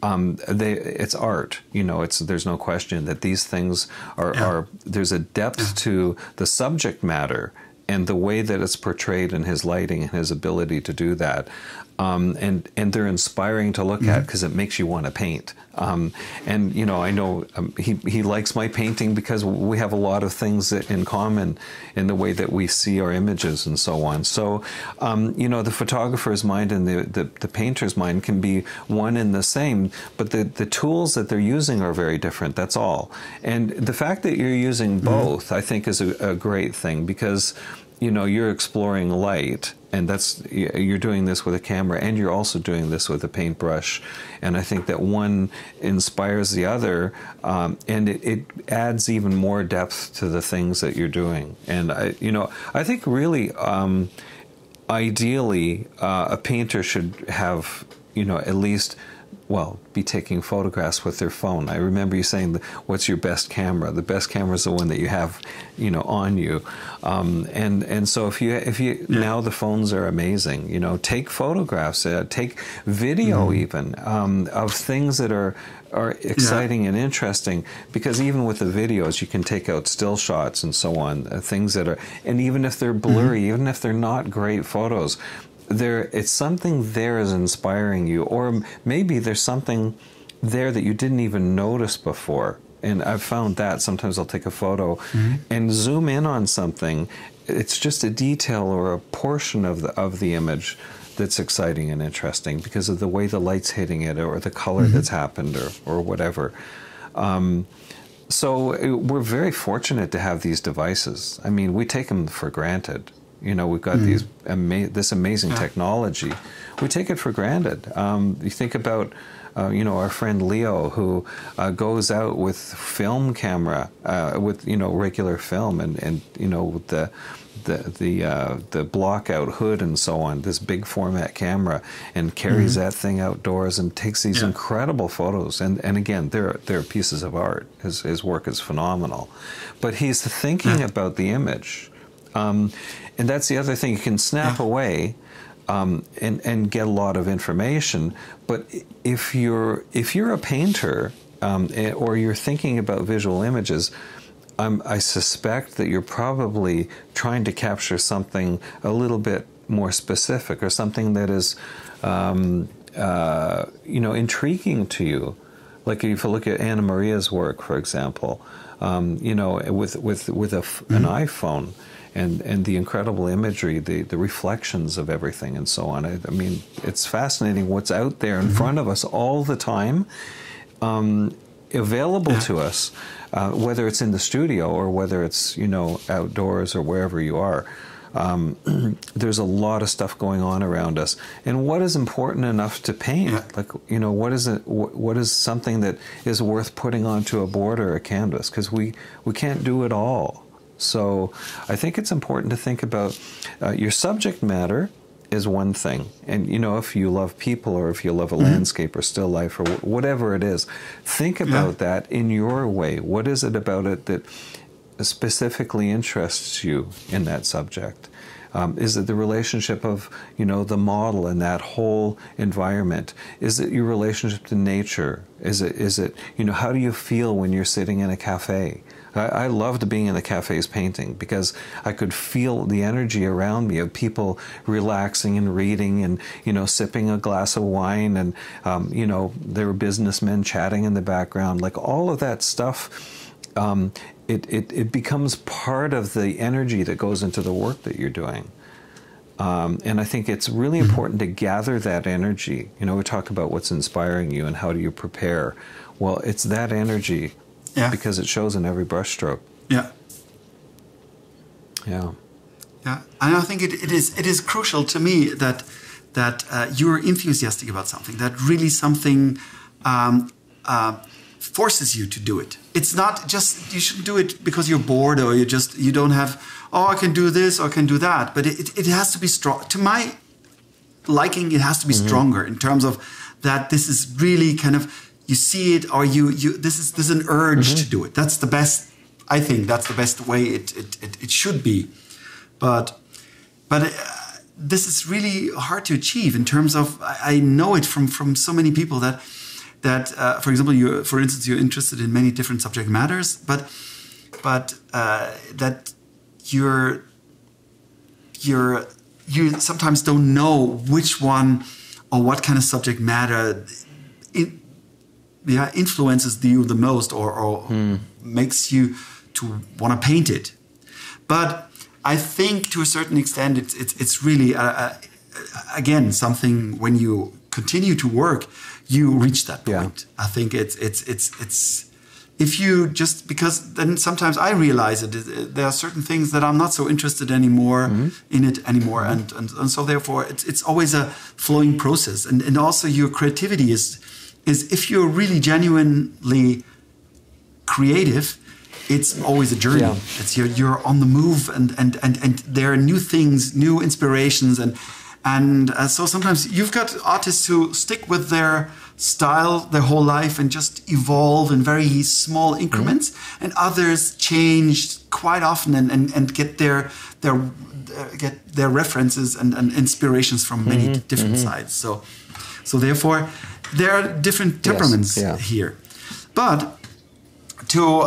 it's art. You know, there's no question that these things are there's a depth to the subject matter and the way that it's portrayed in his lighting and his ability to do that. And they're inspiring to look at because it makes you want to paint. And, you know, I know he likes my painting because we have a lot of things in common in the way that we see our images and so on. So, you know, the photographer's mind and the painter's mind can be one and the same, but the tools that they're using are very different, that's all. And the fact that you're using both, I think, is a great thing, because, you know, you're exploring light, and you're doing this with a camera, and you're also doing this with a paintbrush. And I think that one inspires the other, and it adds even more depth to the things that you're doing. And I think really, ideally, a painter should have, you know, at least, well, be taking photographs with their phone. I remember you saying, what's your best camera? The best camera is the one that you have, you know, on you. And so if you now the phones are amazing, you know, take photographs, take video even, of things that are exciting and interesting, because even with the videos, you can take out still shots and so on, things that are, and even if they're blurry, even if they're not great photos, it's something there is inspiring you, or maybe there's something there that you didn't even notice before. And I've found that sometimes I'll take a photo and zoom in on something. It's just a detail or a portion of the image that's exciting and interesting because of the way the light's hitting it, or the color that's happened, or whatever. So we're very fortunate to have these devices. I mean, we take them for granted. You know, we've got this amazing technology. We take it for granted. You think about, you know, our friend Leo, who goes out with film camera, with, you know, regular film, and you know, with the block out hood and so on, this big format camera, and carries that thing outdoors and takes these incredible photos. And again, they're pieces of art. His work is phenomenal, but he's thinking about the image. And that's the other thing. You can snap away and get a lot of information. But if you're a painter, or you're thinking about visual images, I suspect that you're probably trying to capture something a little bit more specific, or something that is, you know, intriguing to you. Like if you look at Anna Maria's work, for example, you know, with an iPhone. And the incredible imagery, the reflections of everything and so on. I mean, it's fascinating what's out there in front of us all the time, available to us, whether it's in the studio or whether it's, you know, outdoors or wherever you are. There's a lot of stuff going on around us. And what is important enough to paint? Like, you know, what is something that is worth putting onto a board or a canvas? Because we can't do it all. So I think it's important to think about your subject matter is one thing. And, you know, if you love people, or if you love a landscape or still life or whatever it is, think about that in your way. What is it about it that specifically interests you in that subject? Is it the relationship of, the model and that whole environment? Is it your relationship to nature? Is it, how do you feel when you're sitting in a cafe? I loved being in the cafes painting because I could feel the energy around me of people relaxing and reading and, sipping a glass of wine, and, there were businessmen chatting in the background. Like all of that stuff, it becomes part of the energy that goes into the work that you're doing. And I think it's really important to gather that energy. We talk about what's inspiring you and how do you prepare. Well, it's that energy. Yeah. Because it shows in every brushstroke. Yeah. Yeah. Yeah. And I think it is crucial to me that you're enthusiastic about something, that really something forces you to do it. It's not just, you shouldn't do it because you're bored or you don't have, I can do this or I can do that. But it has to be strong. To my liking, it has to be stronger in terms of that this is really kind of, you see it, or this is an urge to do it. That's the best. I think that's the best way it should be. But this is really hard to achieve in terms of, I know it from so many people that for example, for instance, you're interested in many different subject matters, but that you sometimes don't know which one or what kind of subject matter influences you the most or makes you to want to paint it. But I think to a certain extent it's really again something, when you continue to work you reach that point. I think it's if you just, because then sometimes I realize there are certain things that I'm not so interested anymore in it anymore, and so therefore it's always a flowing process, and also your creativity is if you're really genuinely creative, it's always a journey. Yeah. It's you're on the move, and there are new things, new inspirations, and so sometimes you've got artists who stick with their style their whole life and just evolve in very small increments, and others change quite often and get their references and inspirations from many different sides. So therefore, there are different temperaments here. But to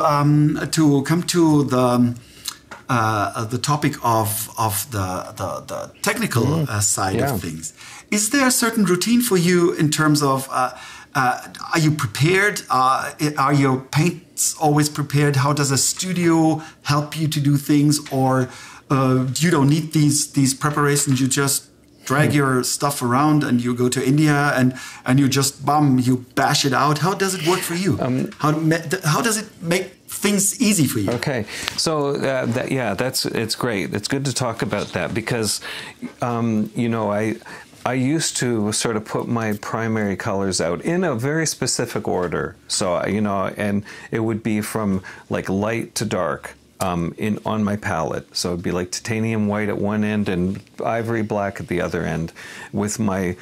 come to the topic of the technical side of things, is there a certain routine for you in terms of are you prepared? Are your paints always prepared? How does a studio help you to do things, or you don't need these preparations? You just drag your stuff around and you go to India and you just you bash it out. How does it work for you? How does it make things easy for you? Okay, so it's great. It's good to talk about that because I used to sort of put my primary colors out in a very specific order. So and it would be from like light to dark. On my palette. So it'd be like titanium white at one end and ivory black at the other end, with my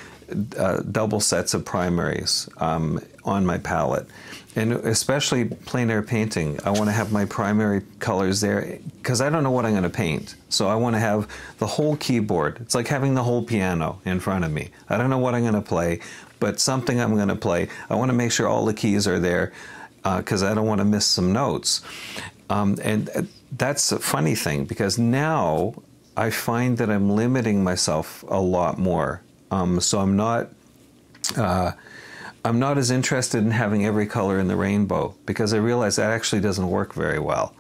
double sets of primaries on my palette. And especially plein air painting, I want to have my primary colors there because I don't know what I'm going to paint. So I want to have the whole keyboard. It's like having the whole piano in front of me. I don't know what I'm going to play, but something I'm going to play. I want to make sure all the keys are there because I don't want to miss some notes. And that's a funny thing because now I find that I'm limiting myself a lot more. So I'm not as interested in having every color in the rainbow because I realize that actually doesn't work very well.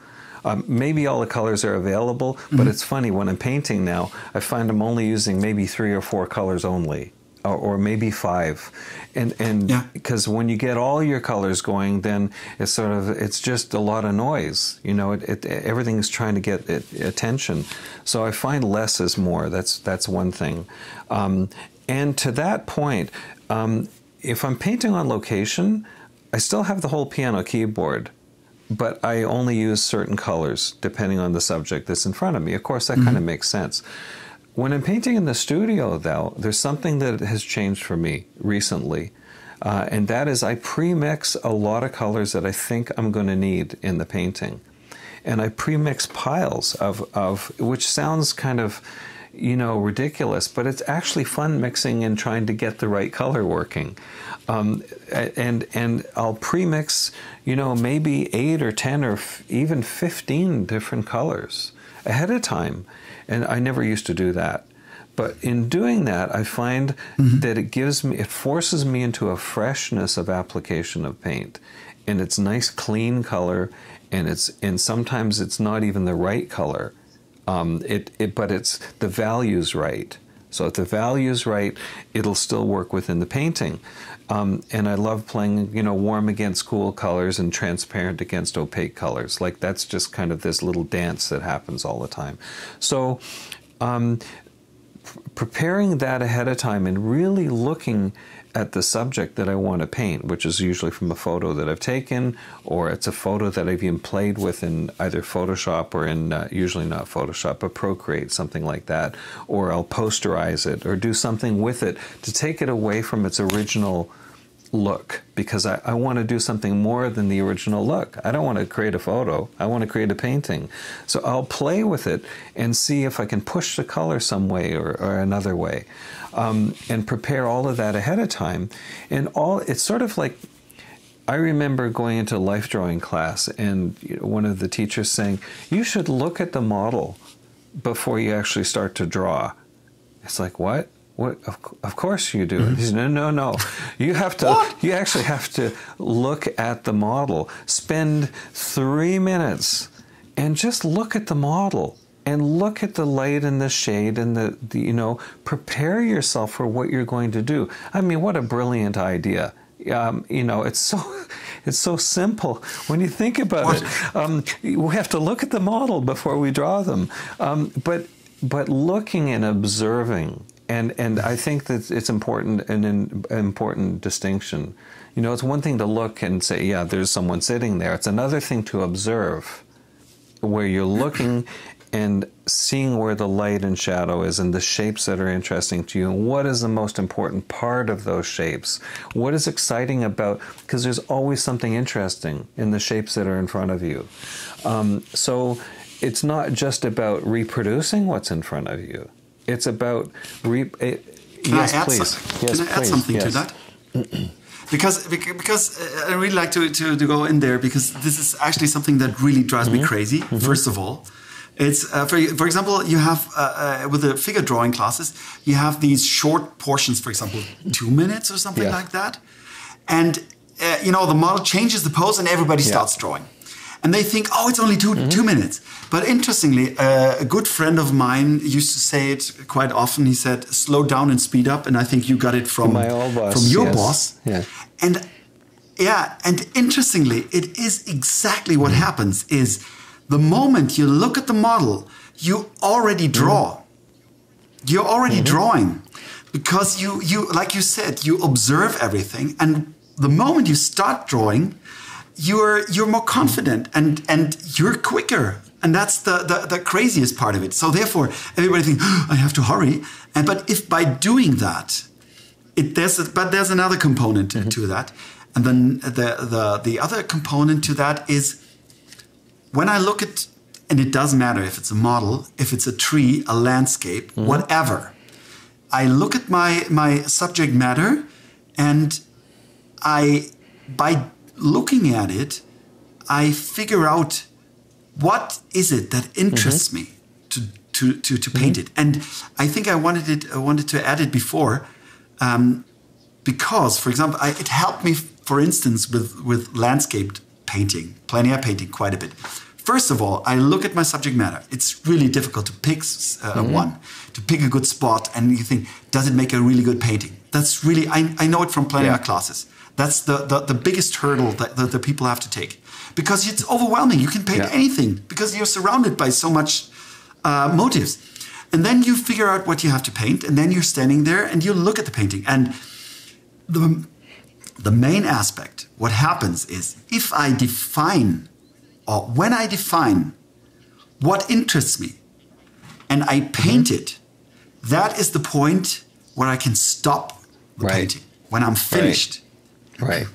Maybe all the colors are available, but it's funny, when I'm painting now, I find I'm only using maybe 3 or 4 colors only. Or maybe 5, and because when you get all your colors going, then it's just a lot of noise. Everything's trying to get attention. So I find less is more. That's one thing. And to that point, if I'm painting on location, I still have the whole piano keyboard, but I only use certain colors depending on the subject that's in front of me. Of course, that kind of makes sense. When I'm painting in the studio, though, there's something that has changed for me recently, and that is I pre-mix a lot of colors that I think I'm going to need in the painting. And I pre-mix piles of which sounds kind of, ridiculous, but it's actually fun mixing and trying to get the right color working. And I'll pre-mix, maybe 8 or 10 or even 15 different colors ahead of time. And I never used to do that. But in doing that, I find that it forces me into a freshness of application of paint. And it's nice, clean color, and sometimes it's not even the right color. But it's the value's right. So if the value's right, it'll still work within the painting. And I love playing, warm against cool colors and transparent against opaque colors. Like that's just kind of this little dance that happens all the time. So preparing that ahead of time and really looking at the subject that I want to paint, which is usually from a photo that I've taken, or it's a photo that I've even played with in either Photoshop or in, usually not Photoshop, but Procreate, something like that, or I'll posterize it or do something with it to take it away from its original look, because I want to do something more than the original look. I don't want to create a photo. I want to create a painting. So I'll play with it and see if I can push the color some way or another way, and prepare all of that ahead of time. And it's sort of like, I remember going into life drawing class and one of the teachers saying, you should look at the model before you actually start to draw. It's like, what? What? Of course you do. He said, no. You have to. What? You actually have to look at the model. Spend 3 minutes and just look at the model and look at the light and the shade and the prepare yourself for what you're going to do. I mean, what a brilliant idea. It's so simple when you think about it. We have to look at the model before we draw them. But looking and observing. And I think that it's important, an important distinction. It's one thing to look and say, yeah, there's someone sitting there. It's another thing to observe, where you're looking and seeing where the light and shadow is and the shapes that are interesting to you, and what is the most important part of those shapes. What is exciting about, because there's always something interesting in the shapes that are in front of you. So it's not just about reproducing what's in front of you. It's about Can I add something to that? Because I really like to go in there, because this is actually something that really drives me crazy. First of all, it's for example, you have with the figure drawing classes, you have these short portions, for example, 2 minutes or something like that, and the model changes the pose and everybody starts drawing. And they think, oh, it's only two minutes. But interestingly, a good friend of mine used to say it quite often. He said, slow down and speed up. And I think you got it from my old boss, from your boss. Yeah. And interestingly, it is exactly what happens is the moment you look at the model, you already draw. You're already drawing, because you like you said, you observe everything. And the moment you start drawing, you're more confident and you're quicker, and that's the craziest part of it. So therefore, everybody thinks, oh, I have to hurry. But if by doing that, there's another component to that, and then the other component to that is when I look at, and it doesn't matter if it's a model, if it's a tree, a landscape, whatever. I look at my subject matter, and by looking at it, I figure out what is it that interests me to paint it. And I think I wanted to add it before, because, for example, it helped me, for instance, with landscape painting, plein air painting, quite a bit. First of all, I look at my subject matter. It's really difficult to pick to pick a good spot, and you think, does it make a really good painting? That's really, I know it from plein air classes. That's the biggest hurdle that the people have to take, because it's overwhelming. You can paint anything because you're surrounded by so much motives. And then you figure out what you have to paint, and then you're standing there and you look at the painting. And the main aspect, what happens is, if I define, or when I define what interests me and I paint it, that is the point where I can stop the painting, when I'm finished. Right.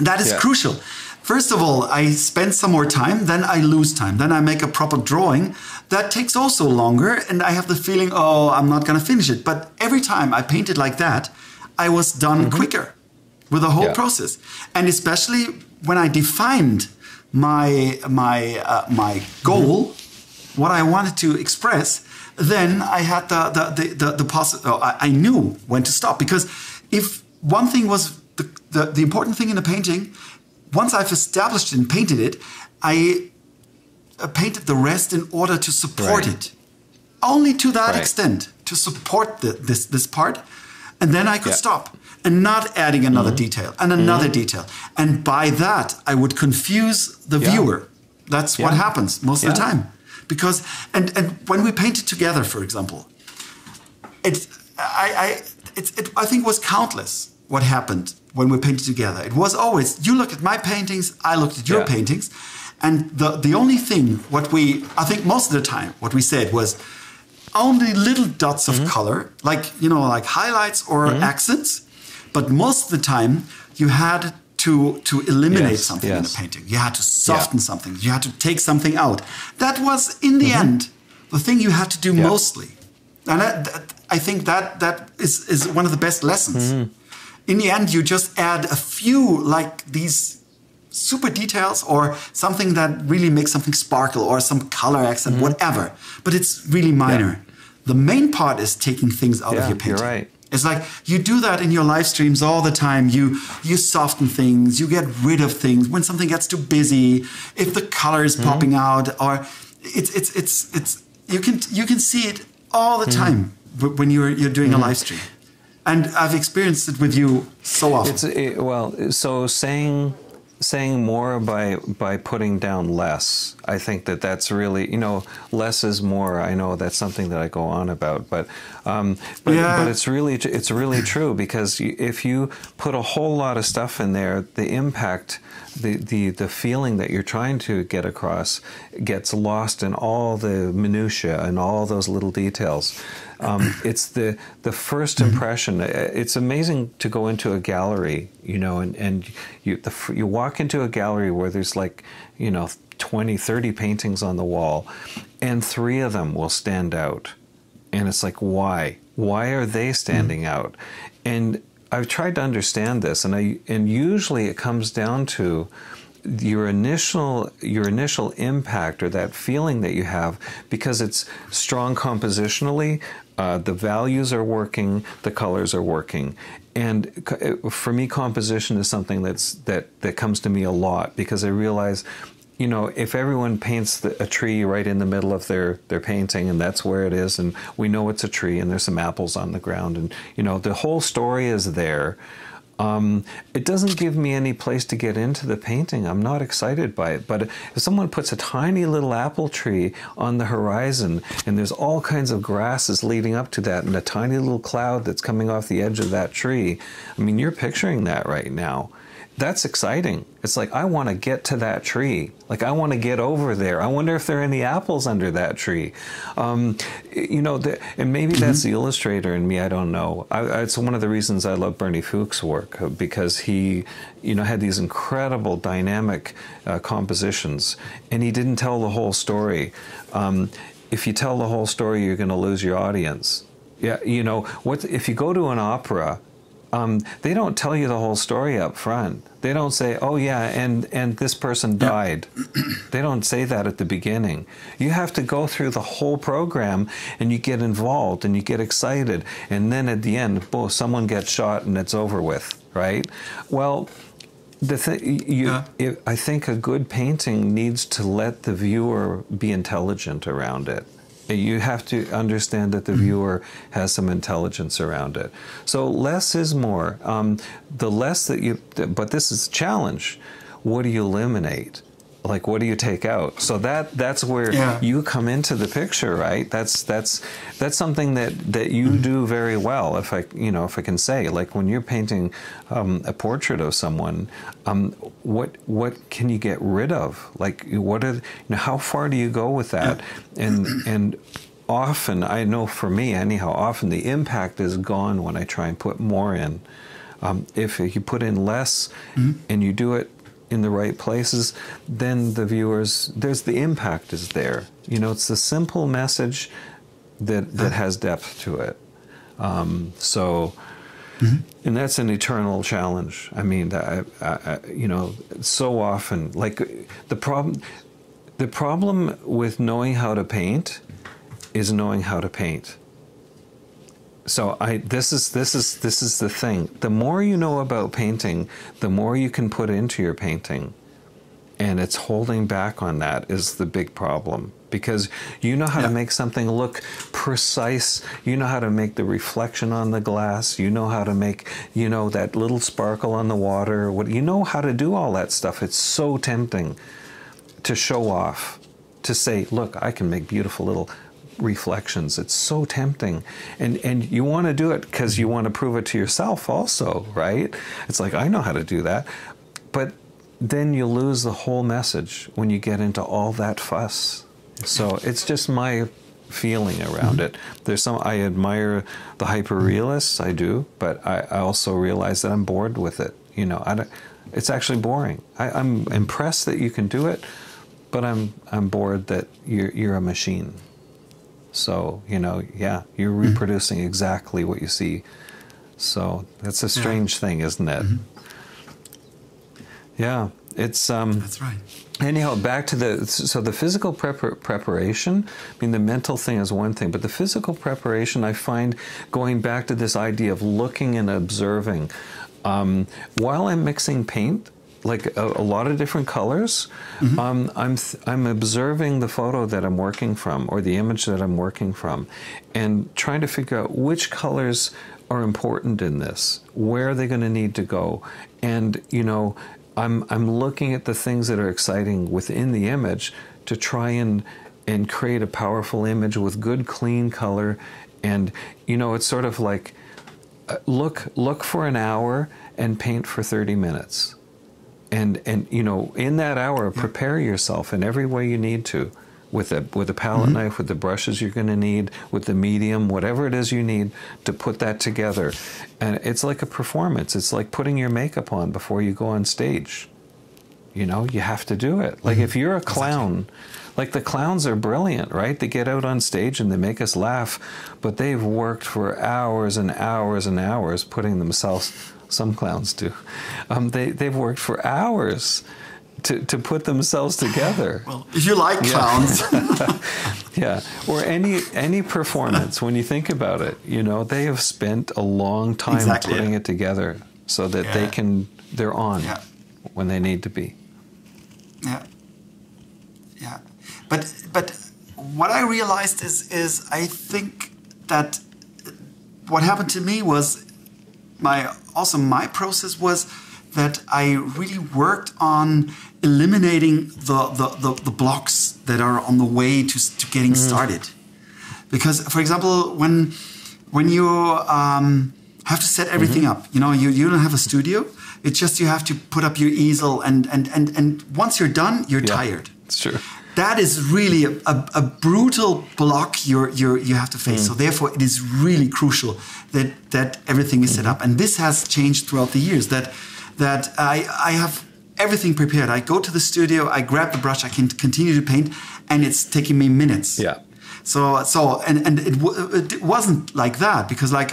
That is crucial. First of all, I spend some more time, then I lose time. Then I make a proper drawing. That takes also longer, and I have the feeling, oh, I'm not going to finish it. But every time I painted like that, I was done quicker with the whole process. And especially when I defined my goal, what I wanted to express, then I had I knew when to stop. Because if one thing was the important thing in the painting, once I've established it and painted it, I painted the rest in order to support it. Only to that extent, to support this part. And then I could stop and not adding another detail and another detail. And by that, I would confuse the viewer. That's what happens most of the time. Because, and when we painted together, for example, I think it was countless what happened when we painted together. It was always, you look at my paintings, I looked at your paintings. And the only thing, I think most of the time, what we said was only little dots of color, like highlights or accents. But most of the time, you had to eliminate something in the painting. You had to soften something. You had to take something out. That was, in the end, the thing you had to do mostly. And I think that is one of the best lessons. In the end, you just add a few, like these super details or something that really makes something sparkle or some color accent, whatever. But it's really minor. The main part is taking things out of your painting. You're right. It's like you do that in your live streams all the time. You soften things, you get rid of things when something gets too busy. If the color is popping out, or it's you can see it all the time when you're doing a live stream. And I've experienced it with you so often. So saying more by putting down less. I think that's really, less is more. I know that's something that I go on about, but it's really true, because if you put a whole lot of stuff in there, the impact, the feeling that you're trying to get across gets lost in all the minutiae and all those little details. It's the first impression. It's amazing to go into a gallery, and you walk into a gallery where there's 20, 30 paintings on the wall, and 3 of them will stand out. And it's like, why? Why are they standing out? And I've tried to understand this, and usually it comes down to your initial impact, or that feeling that you have, because it's strong compositionally. The values are working, the colors are working, and for me, composition is something that comes to me a lot, because I realize, if everyone paints a tree right in the middle of their painting, and that's where it is, and we know it's a tree, and there's some apples on the ground, and the whole story is there. It doesn't give me any place to get into the painting. I'm not excited by it. But if someone puts a tiny little apple tree on the horizon, and there's all kinds of grasses leading up to that, and a tiny little cloud that's coming off the edge of that tree, I mean, you're picturing that right now. That's exciting. It's like, I want to get to that tree. Like, I want to get over there. I wonder if there are any apples under that tree. And maybe that's the illustrator in me. I don't know. It's one of the reasons I love Bernie Fuchs' work, because he, had these incredible dynamic compositions, and he didn't tell the whole story. If you tell the whole story, you're going to lose your audience. Yeah, if you go to an opera, they don't tell you the whole story up front. They don't say, oh yeah, and this person died. They don't say that at the beginning. You have to go through the whole program, and you get involved, and you get excited, and then at the end, boom, someone gets shot, and it's over with, right? Well, I think a good painting needs to let the viewer be intelligent around it. You have to understand that the viewer has some intelligence around it. So less is more. The less but this is a challenge. What do you eliminate? Like, what do you take out? So that's where you come into the picture, right? That's something that you do very well. If I can say, like, when you're painting a portrait of someone, what can you get rid of? Like, how far do you go with that? And often, I know for me anyhow, often the impact is gone when I try and put more in. If you put in less and you do it in the right places, then the viewers, the impact is there. You know, it's the simple message that has depth to it. And that's an eternal challenge. I mean, you know, so often, like the problem with knowing how to paint is knowing how to paint. So this is the thing. The more you know about painting, the more you can put into your painting. And it's holding back on that is the big problem. Because you know how to make something look precise. You know how to make the reflection on the glass. You know how to make, you know, that little sparkle on the water. You know how to do all that stuff. It's so tempting to show off, to say, look, I can make beautiful little reflections. It's so tempting. And you want to do it because you want to prove it to yourself also, right? It's like, I know how to do that. But then you lose the whole message when you get into all that fuss. So it's just my feeling around it. There's I admire the hyper-realists, I do, but I also realize that I'm bored with it. You know, it's actually boring. I'm impressed that you can do it, but I'm bored that you're a machine. So, you know, you're reproducing exactly what you see. So that's a strange thing, isn't it? Yeah, it's that's right. Anyhow, back to the physical preparation. I mean, the mental thing is one thing, but the physical preparation, I find, going back to this idea of looking and observing. While I'm mixing paint, like a lot of different colors, I'm observing the photo that I'm working from, or the image that I'm working from, and trying to figure out which colors are important in this. Where are they going to need to go? And, you know, I'm looking at the things that are exciting within the image to try and create a powerful image with good, clean color. And, you know, it's sort of like, look for an hour and paint for 30 minutes. And you know, in that hour, prepare yourself in every way you need to, with a palette knife, with the brushes you're going to need, with the medium, whatever it is you need to put that together. And it's like a performance. It's like putting your makeup on before you go on stage. You know, you have to do it. Like if you're a clown, like the clowns are brilliant, right? They get out on stage and they make us laugh, but they've worked for hours and hours and hours putting themselves. Some clowns do. They've worked for hours to put themselves together. Well, if you like clowns. Yeah. Or any performance, when you think about it, you know, they have spent a long time putting it together so that they're on when they need to be. Yeah. Yeah. But what I realized is I think that what happened to me was my process was that I really worked on eliminating the blocks that are on the way to getting started. Because, for example, when you have to set everything up, you know, you don't have a studio. It's just you have to put up your easel, and once you're done, you're tired. It's true. That is really a brutal block you have to face. So therefore, it is really crucial that everything is set up. And this has changed throughout the years. That I have everything prepared. I go to the studio, I grab the brush, I can continue to paint, and it's taking me minutes. Yeah. So it wasn't like that, because like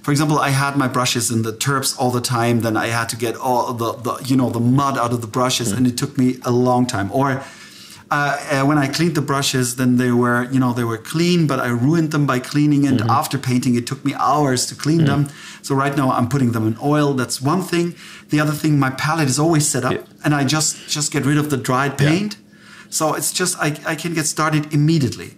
for example, I had my brushes in the turps all the time. Then I had to get all the mud out of the brushes, and it took me a long time. Or when I cleaned the brushes, then they were clean, but I ruined them by cleaning. And after painting, it took me hours to clean them. So right now I'm putting them in oil. That's one thing. The other thing, my palette is always set up, and I just get rid of the dried paint. So it's just I can get started immediately.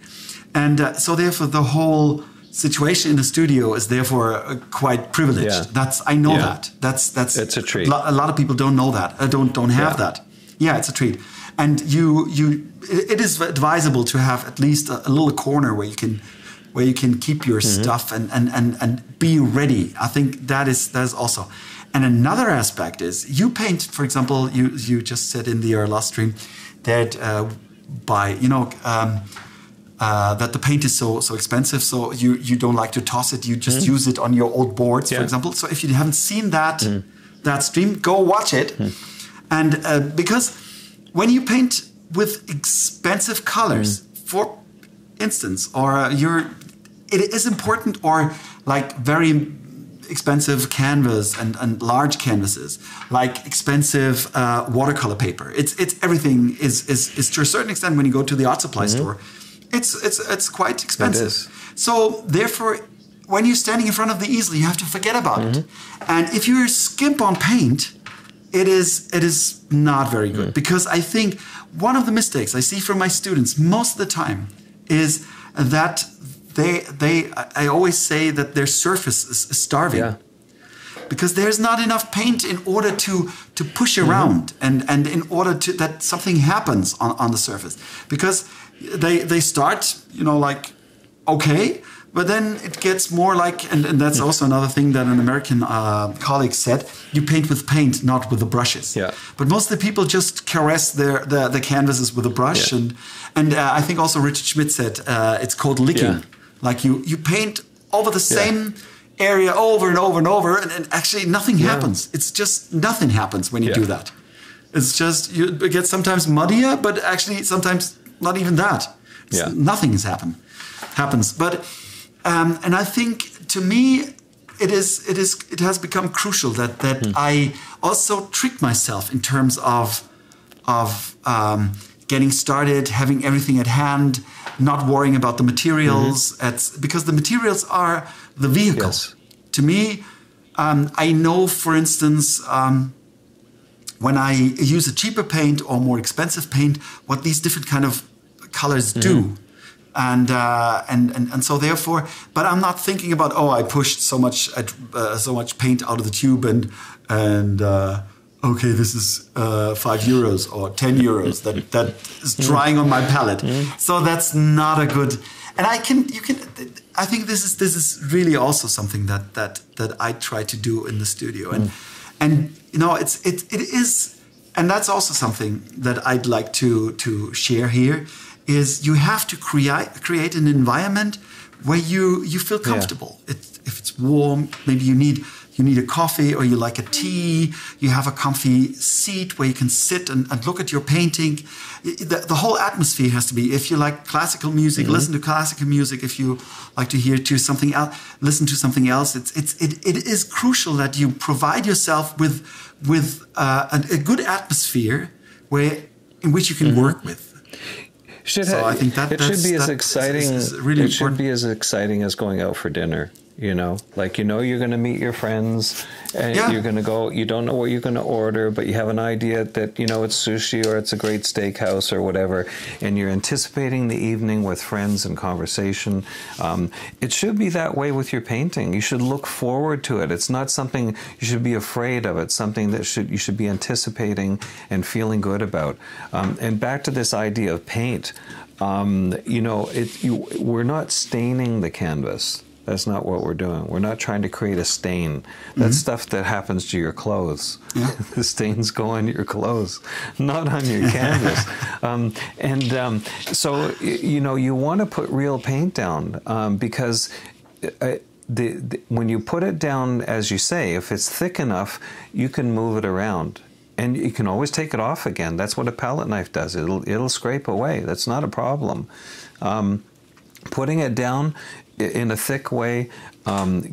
And so therefore the whole situation in the studio is therefore quite privileged. I know that. That's it's a treat. A lot of people don't know that. Don't have that. Yeah, it's a treat. And it is advisable to have at least a little corner where you can keep your stuff and be ready. I think that is also. And another aspect is you paint, for example, you just said in the last stream that that the paint is so expensive, so you don't like to toss it. You just use it on your old boards, for example. So if you haven't seen that stream, go watch it. And because when you paint with expensive colors, for instance, or it is important, or like very expensive canvas and large canvases, like expensive watercolor paper. It's everything is to a certain extent, when you go to the art supply store, it's quite expensive. So therefore, when you're standing in front of the easel, you have to forget about it. And if you're a skimp on paint, it is not very good, because I think one of the mistakes I see from my students most of the time is that I always say that their surface is starving, because there's not enough paint in order to push around and in order to that something happens on the surface, because they start, like, okay, but then it gets more like, and that's also another thing that an American colleague said, you paint with paint, not with the brushes. Yeah. But most of the people just caress the canvases with a brush. Yeah. And I think also Richard Schmidt said it's called licking. Yeah. Like you paint over the same area over and over and over, and actually nothing happens. It's just nothing happens when you do that. It's just, it gets sometimes muddier, but actually sometimes not even that. Nothing happens. But and I think, to me, it has become crucial that I also trick myself in terms of getting started, having everything at hand, not worrying about the materials, because the materials are the vehicle. Yes. To me, I know, for instance, when I use a cheaper paint or more expensive paint, what these different kind of colors do. And so therefore, but I'm not thinking about, I pushed so much paint out of the tube and okay, this is €5 or €10 that is drying on my palette. So that's not a good. And I think this is really also something that I try to do in the studio, and it is, and that's also something that I'd like to share here. Is you have to create an environment where you feel comfortable. If it's warm, maybe you need a coffee, or you like a tea. You have a comfy seat where you can sit and look at your painting. The whole atmosphere has to be. If you like classical music, listen to classical music. If you like to hear to something else, listen to something else. It is crucial that you provide yourself with a good atmosphere in which you can work with. I think it should be as exciting. It should be as exciting as going out for dinner. Like you're going to meet your friends, and you're going to go. You don't know what you're going to order, but you have an idea that it's sushi or it's a great steakhouse or whatever, and you're anticipating the evening with friends and conversation. It should be that way with your painting. You should look forward to it. It's not something you should be afraid of. It's something that you should be anticipating and feeling good about. And back to this idea of paint. We're not staining the canvas. That's not what we're doing. We're not trying to create a stain. That's stuff that happens to your clothes. Yeah. The stains go on your clothes, not on your canvas. So you want to put real paint down because when you put it down, as you say, if it's thick enough, you can move it around. And you can always take it off again. That's what a palette knife does. It'll scrape away. That's not a problem. Putting it down in a thick way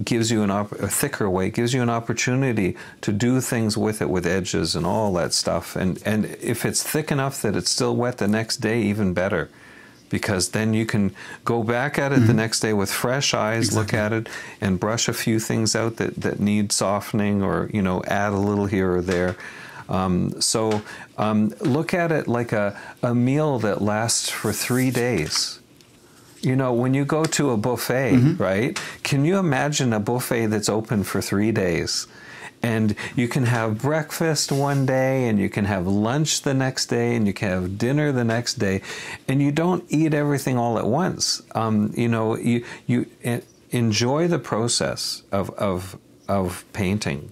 gives you a thicker way gives you an opportunity to do things with it, with edges and all that stuff. And if it's thick enough that it's still wet the next day, even better, because then you can go back at it the next day with fresh eyes, look at it, and brush a few things out that need softening, or add a little here or there. Look at it like a meal that lasts for 3 days. When you go to a buffet, right? Can you imagine a buffet that's open for 3 days? And you can have breakfast one day, and you can have lunch the next day, and you can have dinner the next day, and you don't eat everything all at once. You enjoy the process of painting.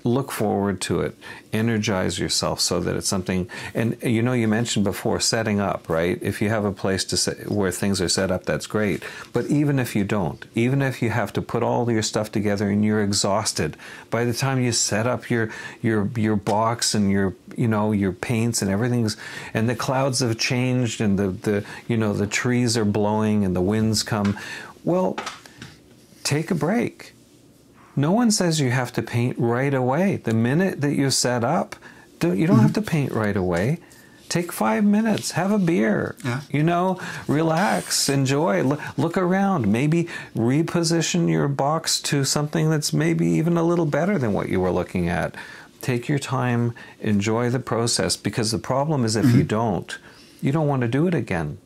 Look forward to it. Energize yourself so that it's something. And you mentioned before setting up, right? If you have a place where things are set up, that's great. But even if you don't, even if you have to put all your stuff together and you're exhausted, by the time you set up your box and you know, your paints and everything's, and the clouds have changed, and the you know, the trees are blowing and the winds come. Well, take a break. No one says you have to paint right away. The minute that you set up, you don't have to paint right away. Take 5 minutes, have a beer, you know, relax, enjoy, look around, maybe reposition your box to something that's maybe even a little better than what you were looking at. Take your time, enjoy the process, because the problem is if you don't want to do it again.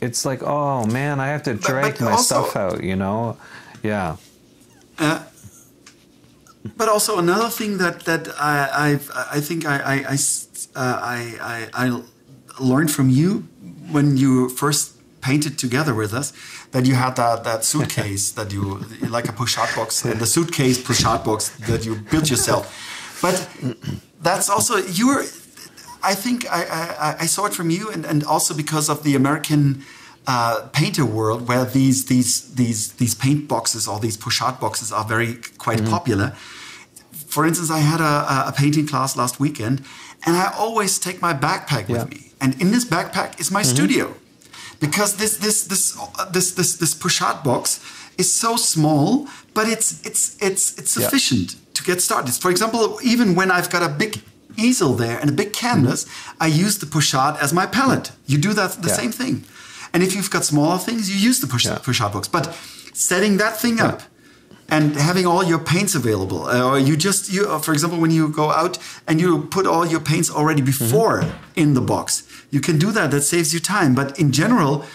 It's like, oh man, I have to drag my stuff out, you know? Yeah. But also another thing that I think I learned from you when you first painted together with us, that you had that suitcase that you, like a push-out box, and the suitcase push-out box that you built yourself. But that's also I think I saw it from you, and also because of the American painter world, where these paint boxes or these push-out boxes are quite popular. For instance, I had a painting class last weekend, and I always take my backpack with me, and in this backpack is my studio, because this push-out box is so small, but it's sufficient to get started. For example, even when I've got a big easel there and a big canvas, I use the push-out as my palette. You do that the same thing. And if you've got smaller things, you use the push-out box. But setting that thing up and having all your paints available, or for example, when you go out and you put all your paints already before in the box, you can do that. That saves you time. But in general,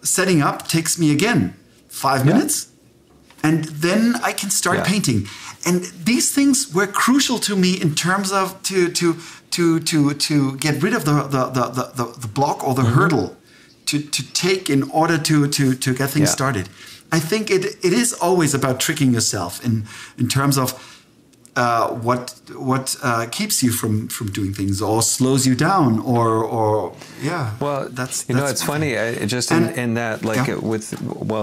setting up takes me, again, 5 minutes, and then I can start painting. And these things were crucial to me in terms of to get rid of the block or the hurdle to take in order to get things started. I think it is always about tricking yourself in terms of what keeps you from doing things, or slows you down, or Well, that's it's funny. In that, like with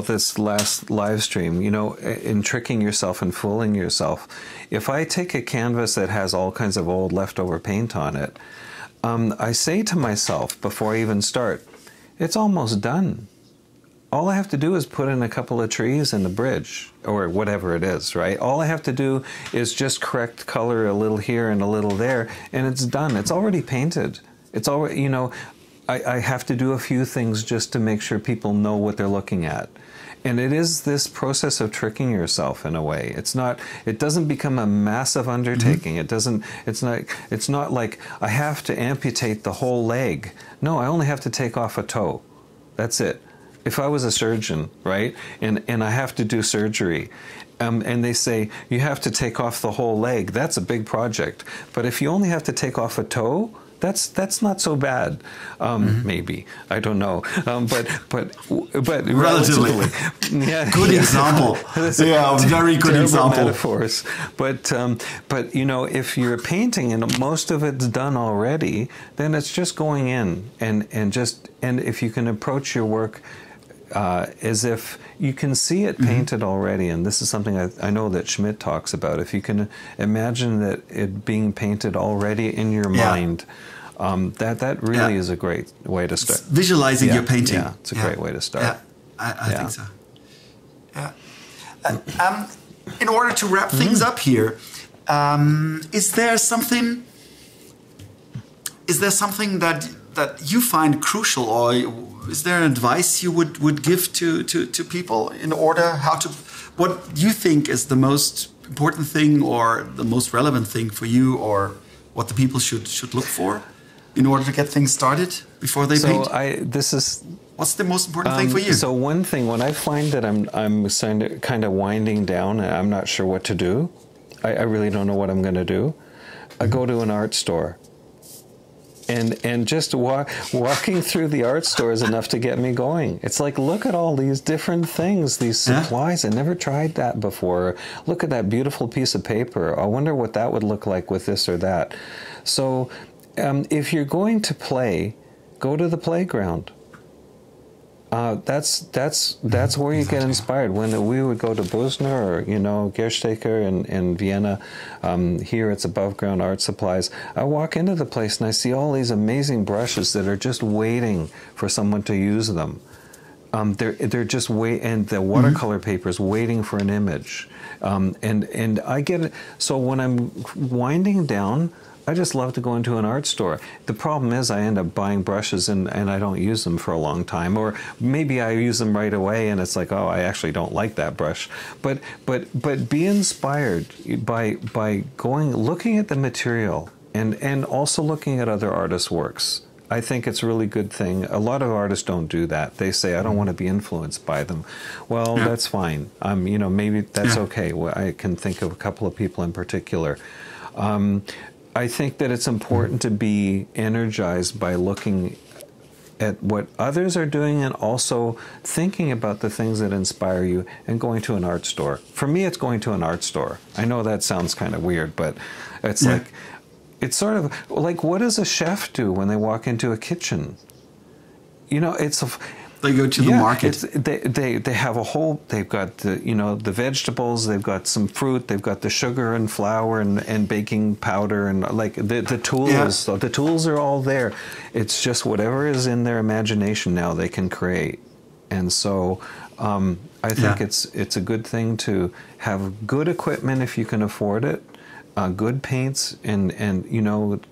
this last live stream, you know, in tricking yourself and fooling yourself. If I take a canvas that has all kinds of old leftover paint on it, I say to myself before I even start, it's almost done. All I have to do is put in a couple of trees and a bridge, or whatever it is, right? All I have to do is just correct color a little here and a little there, and it's done. It's already painted. It's already, you know, I have to do a few things just to make sure people know what they're looking at. And it is this process of tricking yourself in a way. It doesn't become a massive undertaking. It's not like I have to amputate the whole leg. No, I only have to take off a toe. That's it. If I was a surgeon, right, and I have to do surgery, and they say you have to take off the whole leg, that's a big project. But if you only have to take off a toe, that's not so bad. Maybe, I don't know. But relatively. Good example. Very good example. Metaphors. But you know, if you're painting and most of it's done already, then it's just going in and if you can approach your work as if you can see it painted already, and this is something I know that Schmidt talks about. If you can imagine that it being painted already in your mind, that really is a great way to start. It's visualizing your painting. Yeah, it's a great way to start. Yeah, I think so. Yeah. In order to wrap things up here, is there something that you find crucial, or is there an advice you would give to people in order what you think is the most important thing or the most relevant thing for you, or what the people should look for in order to get things started before they paint? What's the most important thing for you? So one thing, when I find that I'm kind of winding down and I'm not sure what to do, I really don't know what I'm going to do, I go to an art store. And just walking through the art store is enough to get me going. It's like, look at all these different things, these supplies. I never tried that before. Look at that beautiful piece of paper. I wonder what that would look like with this or that. So if you're going to play, go to the playground. That's where you get inspired. When we would go to Busner or Gerstecker in Vienna, here it's Above Ground Art Supplies. I walk into the place and I see all these amazing brushes that are just waiting for someone to use them. They're just and the watercolor papers waiting for an image, and I get it. So when I'm winding down, I just love to go into an art store. The problem is I end up buying brushes and I don't use them for a long time, or maybe I use them right away and it's like, oh, I actually don't like that brush. But be inspired by looking at the material and also looking at other artists' works. I think it's a really good thing. A lot of artists don't do that. They say, I don't want to be influenced by them. Well, that's fine. Maybe that's okay. Well, I can think of a couple of people in particular. I think that it's important to be energized by looking at what others are doing and also thinking about the things that inspire you and going to an art store. For me, it's going to an art store. I know that sounds kind of weird, but it's like, it's sort of like, what does a chef do when they walk into a kitchen? They go to the market. They have a whole. They've got the vegetables. They've got some fruit. They've got the sugar and flour and baking powder and like the tools. Yeah. So the tools are all there. It's just whatever is in their imagination now they can create. And so I think it's a good thing to have good equipment if you can afford it. Good paints and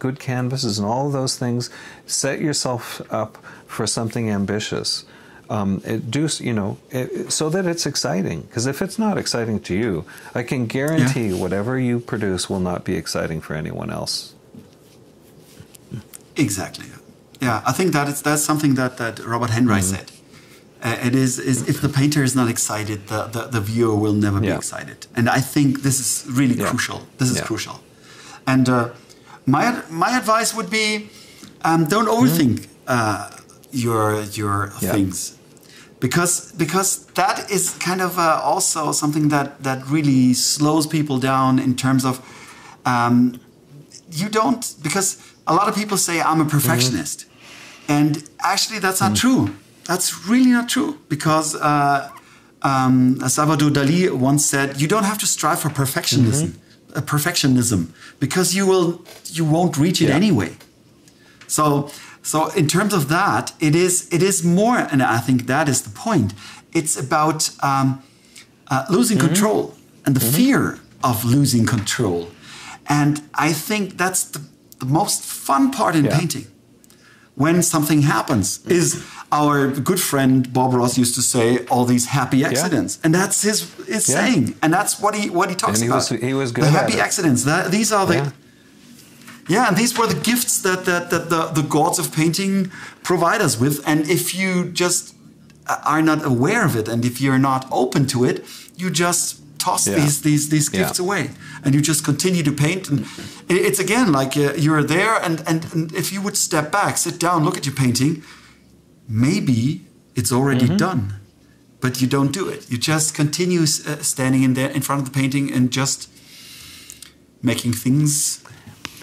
good canvases and all of those things. Set yourself up for something ambitious. So that it's exciting. Because if it's not exciting to you, I can guarantee whatever you produce will not be exciting for anyone else. Exactly. Yeah, I think that's something that Robert Henry said. It is if the painter is not excited, the viewer will never be excited. And I think this is really crucial. This is crucial. And my advice would be, don't overthink your things, because that is kind of also something that really slows people down in terms of because a lot of people say I'm a perfectionist, and actually that's not true. That's really not true, because Salvador Dali once said, you don't have to strive for perfectionism, because you won't reach it anyway. So in terms of that, it is more, and I think that is the point. It's about losing control and the fear of losing control. And I think that's the most fun part in painting. When something happens, is our good friend Bob Ross used to say, all these happy accidents. And that's his saying. And that's what he talks about. He was good the at happy it. accidents. These are the... Yeah, and these were the gifts that the gods of painting provide us with. And if you just are not aware of it, and if you're not open to it, you just toss these gifts away, and you just continue to paint. And it's again like you're there, and if you would step back, sit down, look at your painting, maybe it's already done, but you don't do it. You just continue standing in front of the painting and just making things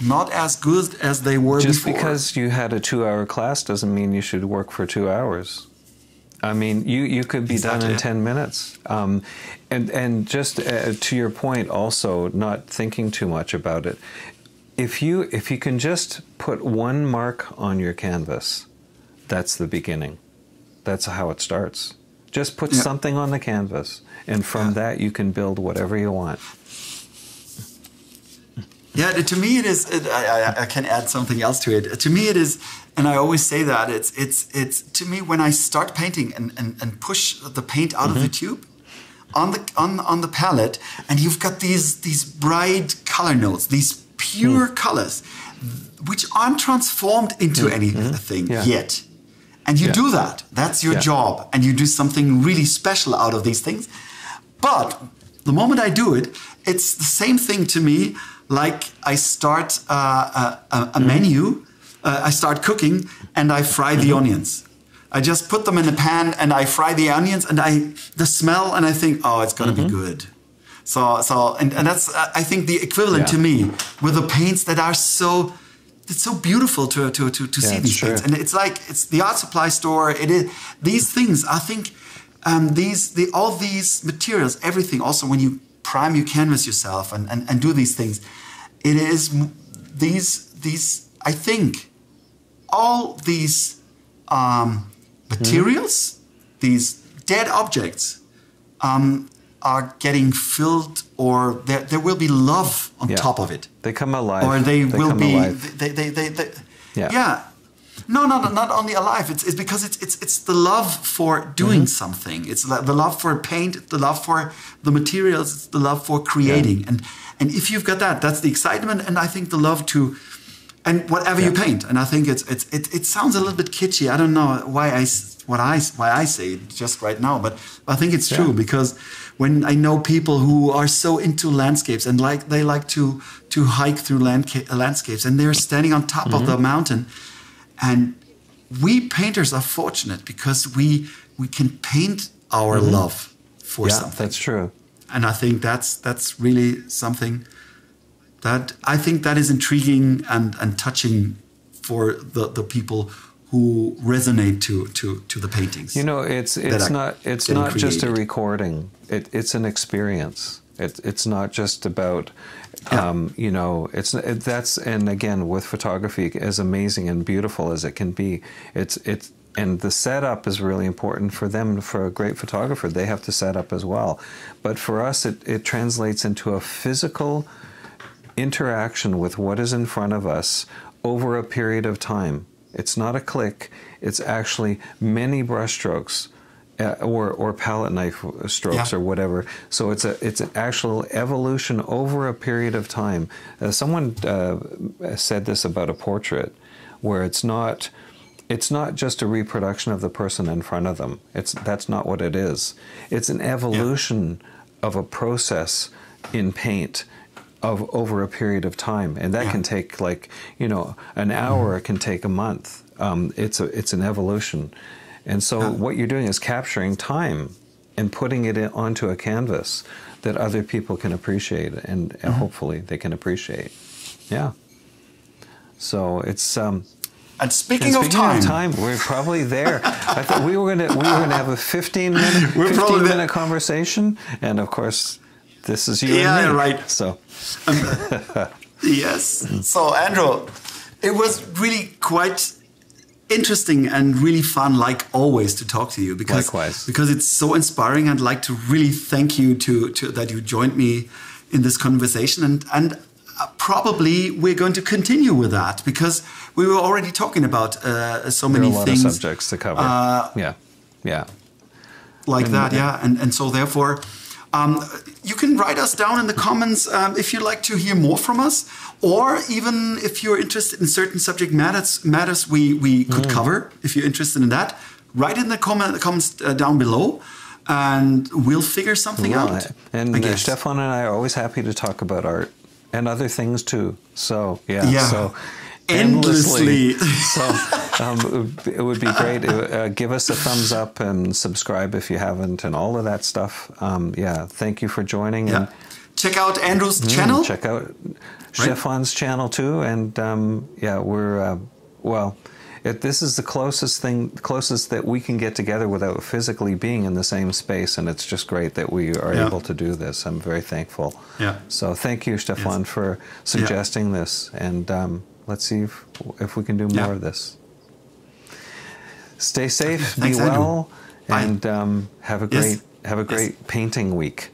not as good as they were before. Just because you had a 2-hour class doesn't mean you should work for 2 hours. I mean, you could be done in 10 minutes. And just to your point, also not thinking too much about it. If you can just put one mark on your canvas, that's the beginning. That's how it starts. Just put something on the canvas, and from that you can build whatever you want. Yeah, to me it is. I can add something else to it. To me it is, and I always say that it's to me when I start painting and push the paint out of the tube on the palette, and you've got these bright color notes, these pure colors, which aren't transformed into anything yet. And you do that. That's your job, and you do something really special out of these things. But the moment I do it, it's the same thing to me. Like I start a menu, I start cooking, and I fry the onions. I just put them in the pan and I fry the onions, and the smell, and I think, oh, it's gonna be good. So that's I think the equivalent to me with the paints that are so it's so beautiful to see these things, and it's like it's the art supply store. It is these things. I think all these materials, everything. Also, when you prime your canvas yourself and do these things, it is these. I think all these materials, these dead objects, are getting filled, or there will be love on top of it. They come alive. Or they will be. Alive. They yeah. No, not only alive. It's because it's the love for doing something. It's the love for paint, the love for the materials, it's the love for creating. And if you've got that, that's the excitement, and I think the love to, and whatever you paint. And I think it sounds a little bit kitschy. I don't know why I say it just right now, but I think it's true, because when I know people who are so into landscapes and they like to hike through landscapes, and they're standing on top of the mountain, and we painters are fortunate because we can paint our love for something. That's true. And I think that's really something that I think that is intriguing and touching for the people who resonate to the paintings. You know, it's not just a recording. It's an experience. It's not just about you know, and again, with photography, as amazing and beautiful as it can be, and the setup is really important for them. For a great photographer, they have to set up as well. But for us, it translates into a physical interaction with what is in front of us over a period of time. It's not a click. It's actually many brush strokes, or palette knife strokes, or whatever. So it's an actual evolution over a period of time. Someone said this about a portrait, where it's not just a reproduction of the person in front of them. That's not what it is. It's an evolution of a process in paint of over a period of time, and that can take, like, you know, an hour. It can take a month. It's an evolution, and so what you're doing is capturing time and putting it onto a canvas that other people can appreciate, and hopefully they can appreciate. Yeah. So it's And speaking of time, we're probably there. I thought we were gonna have a 15-minute conversation, and of course, this is you and me. Yeah, right. So, yes. So, Andrew, it was really quite interesting and really fun, like always, to talk to you, because it's so inspiring. I'd like to really thank you to that you joined me in this conversation, and probably we're going to continue with that, because we were already talking about so many things. Of subjects to cover. And so therefore, you can write us down in the comments if you'd like to hear more from us, or even if you're interested in certain subject matters we could cover. If you're interested in that, write in the comments down below, and we'll figure something out. And Stefan and I are always happy to talk about art and other things too. So so endlessly. So it would be great. Give us a thumbs up and subscribe if you haven't, and all of that stuff. Thank you for joining. And check out Andrew's channel. Check out Stefan's channel too. And we're this is the closest that we can get together without physically being in the same space, and it's just great that we are able to do this. I'm very thankful. Yeah. So thank you, Stefan, for suggesting this, and let's see if we can do more of this. Stay safe, Thanks, be well, Andrew. and have a great painting week.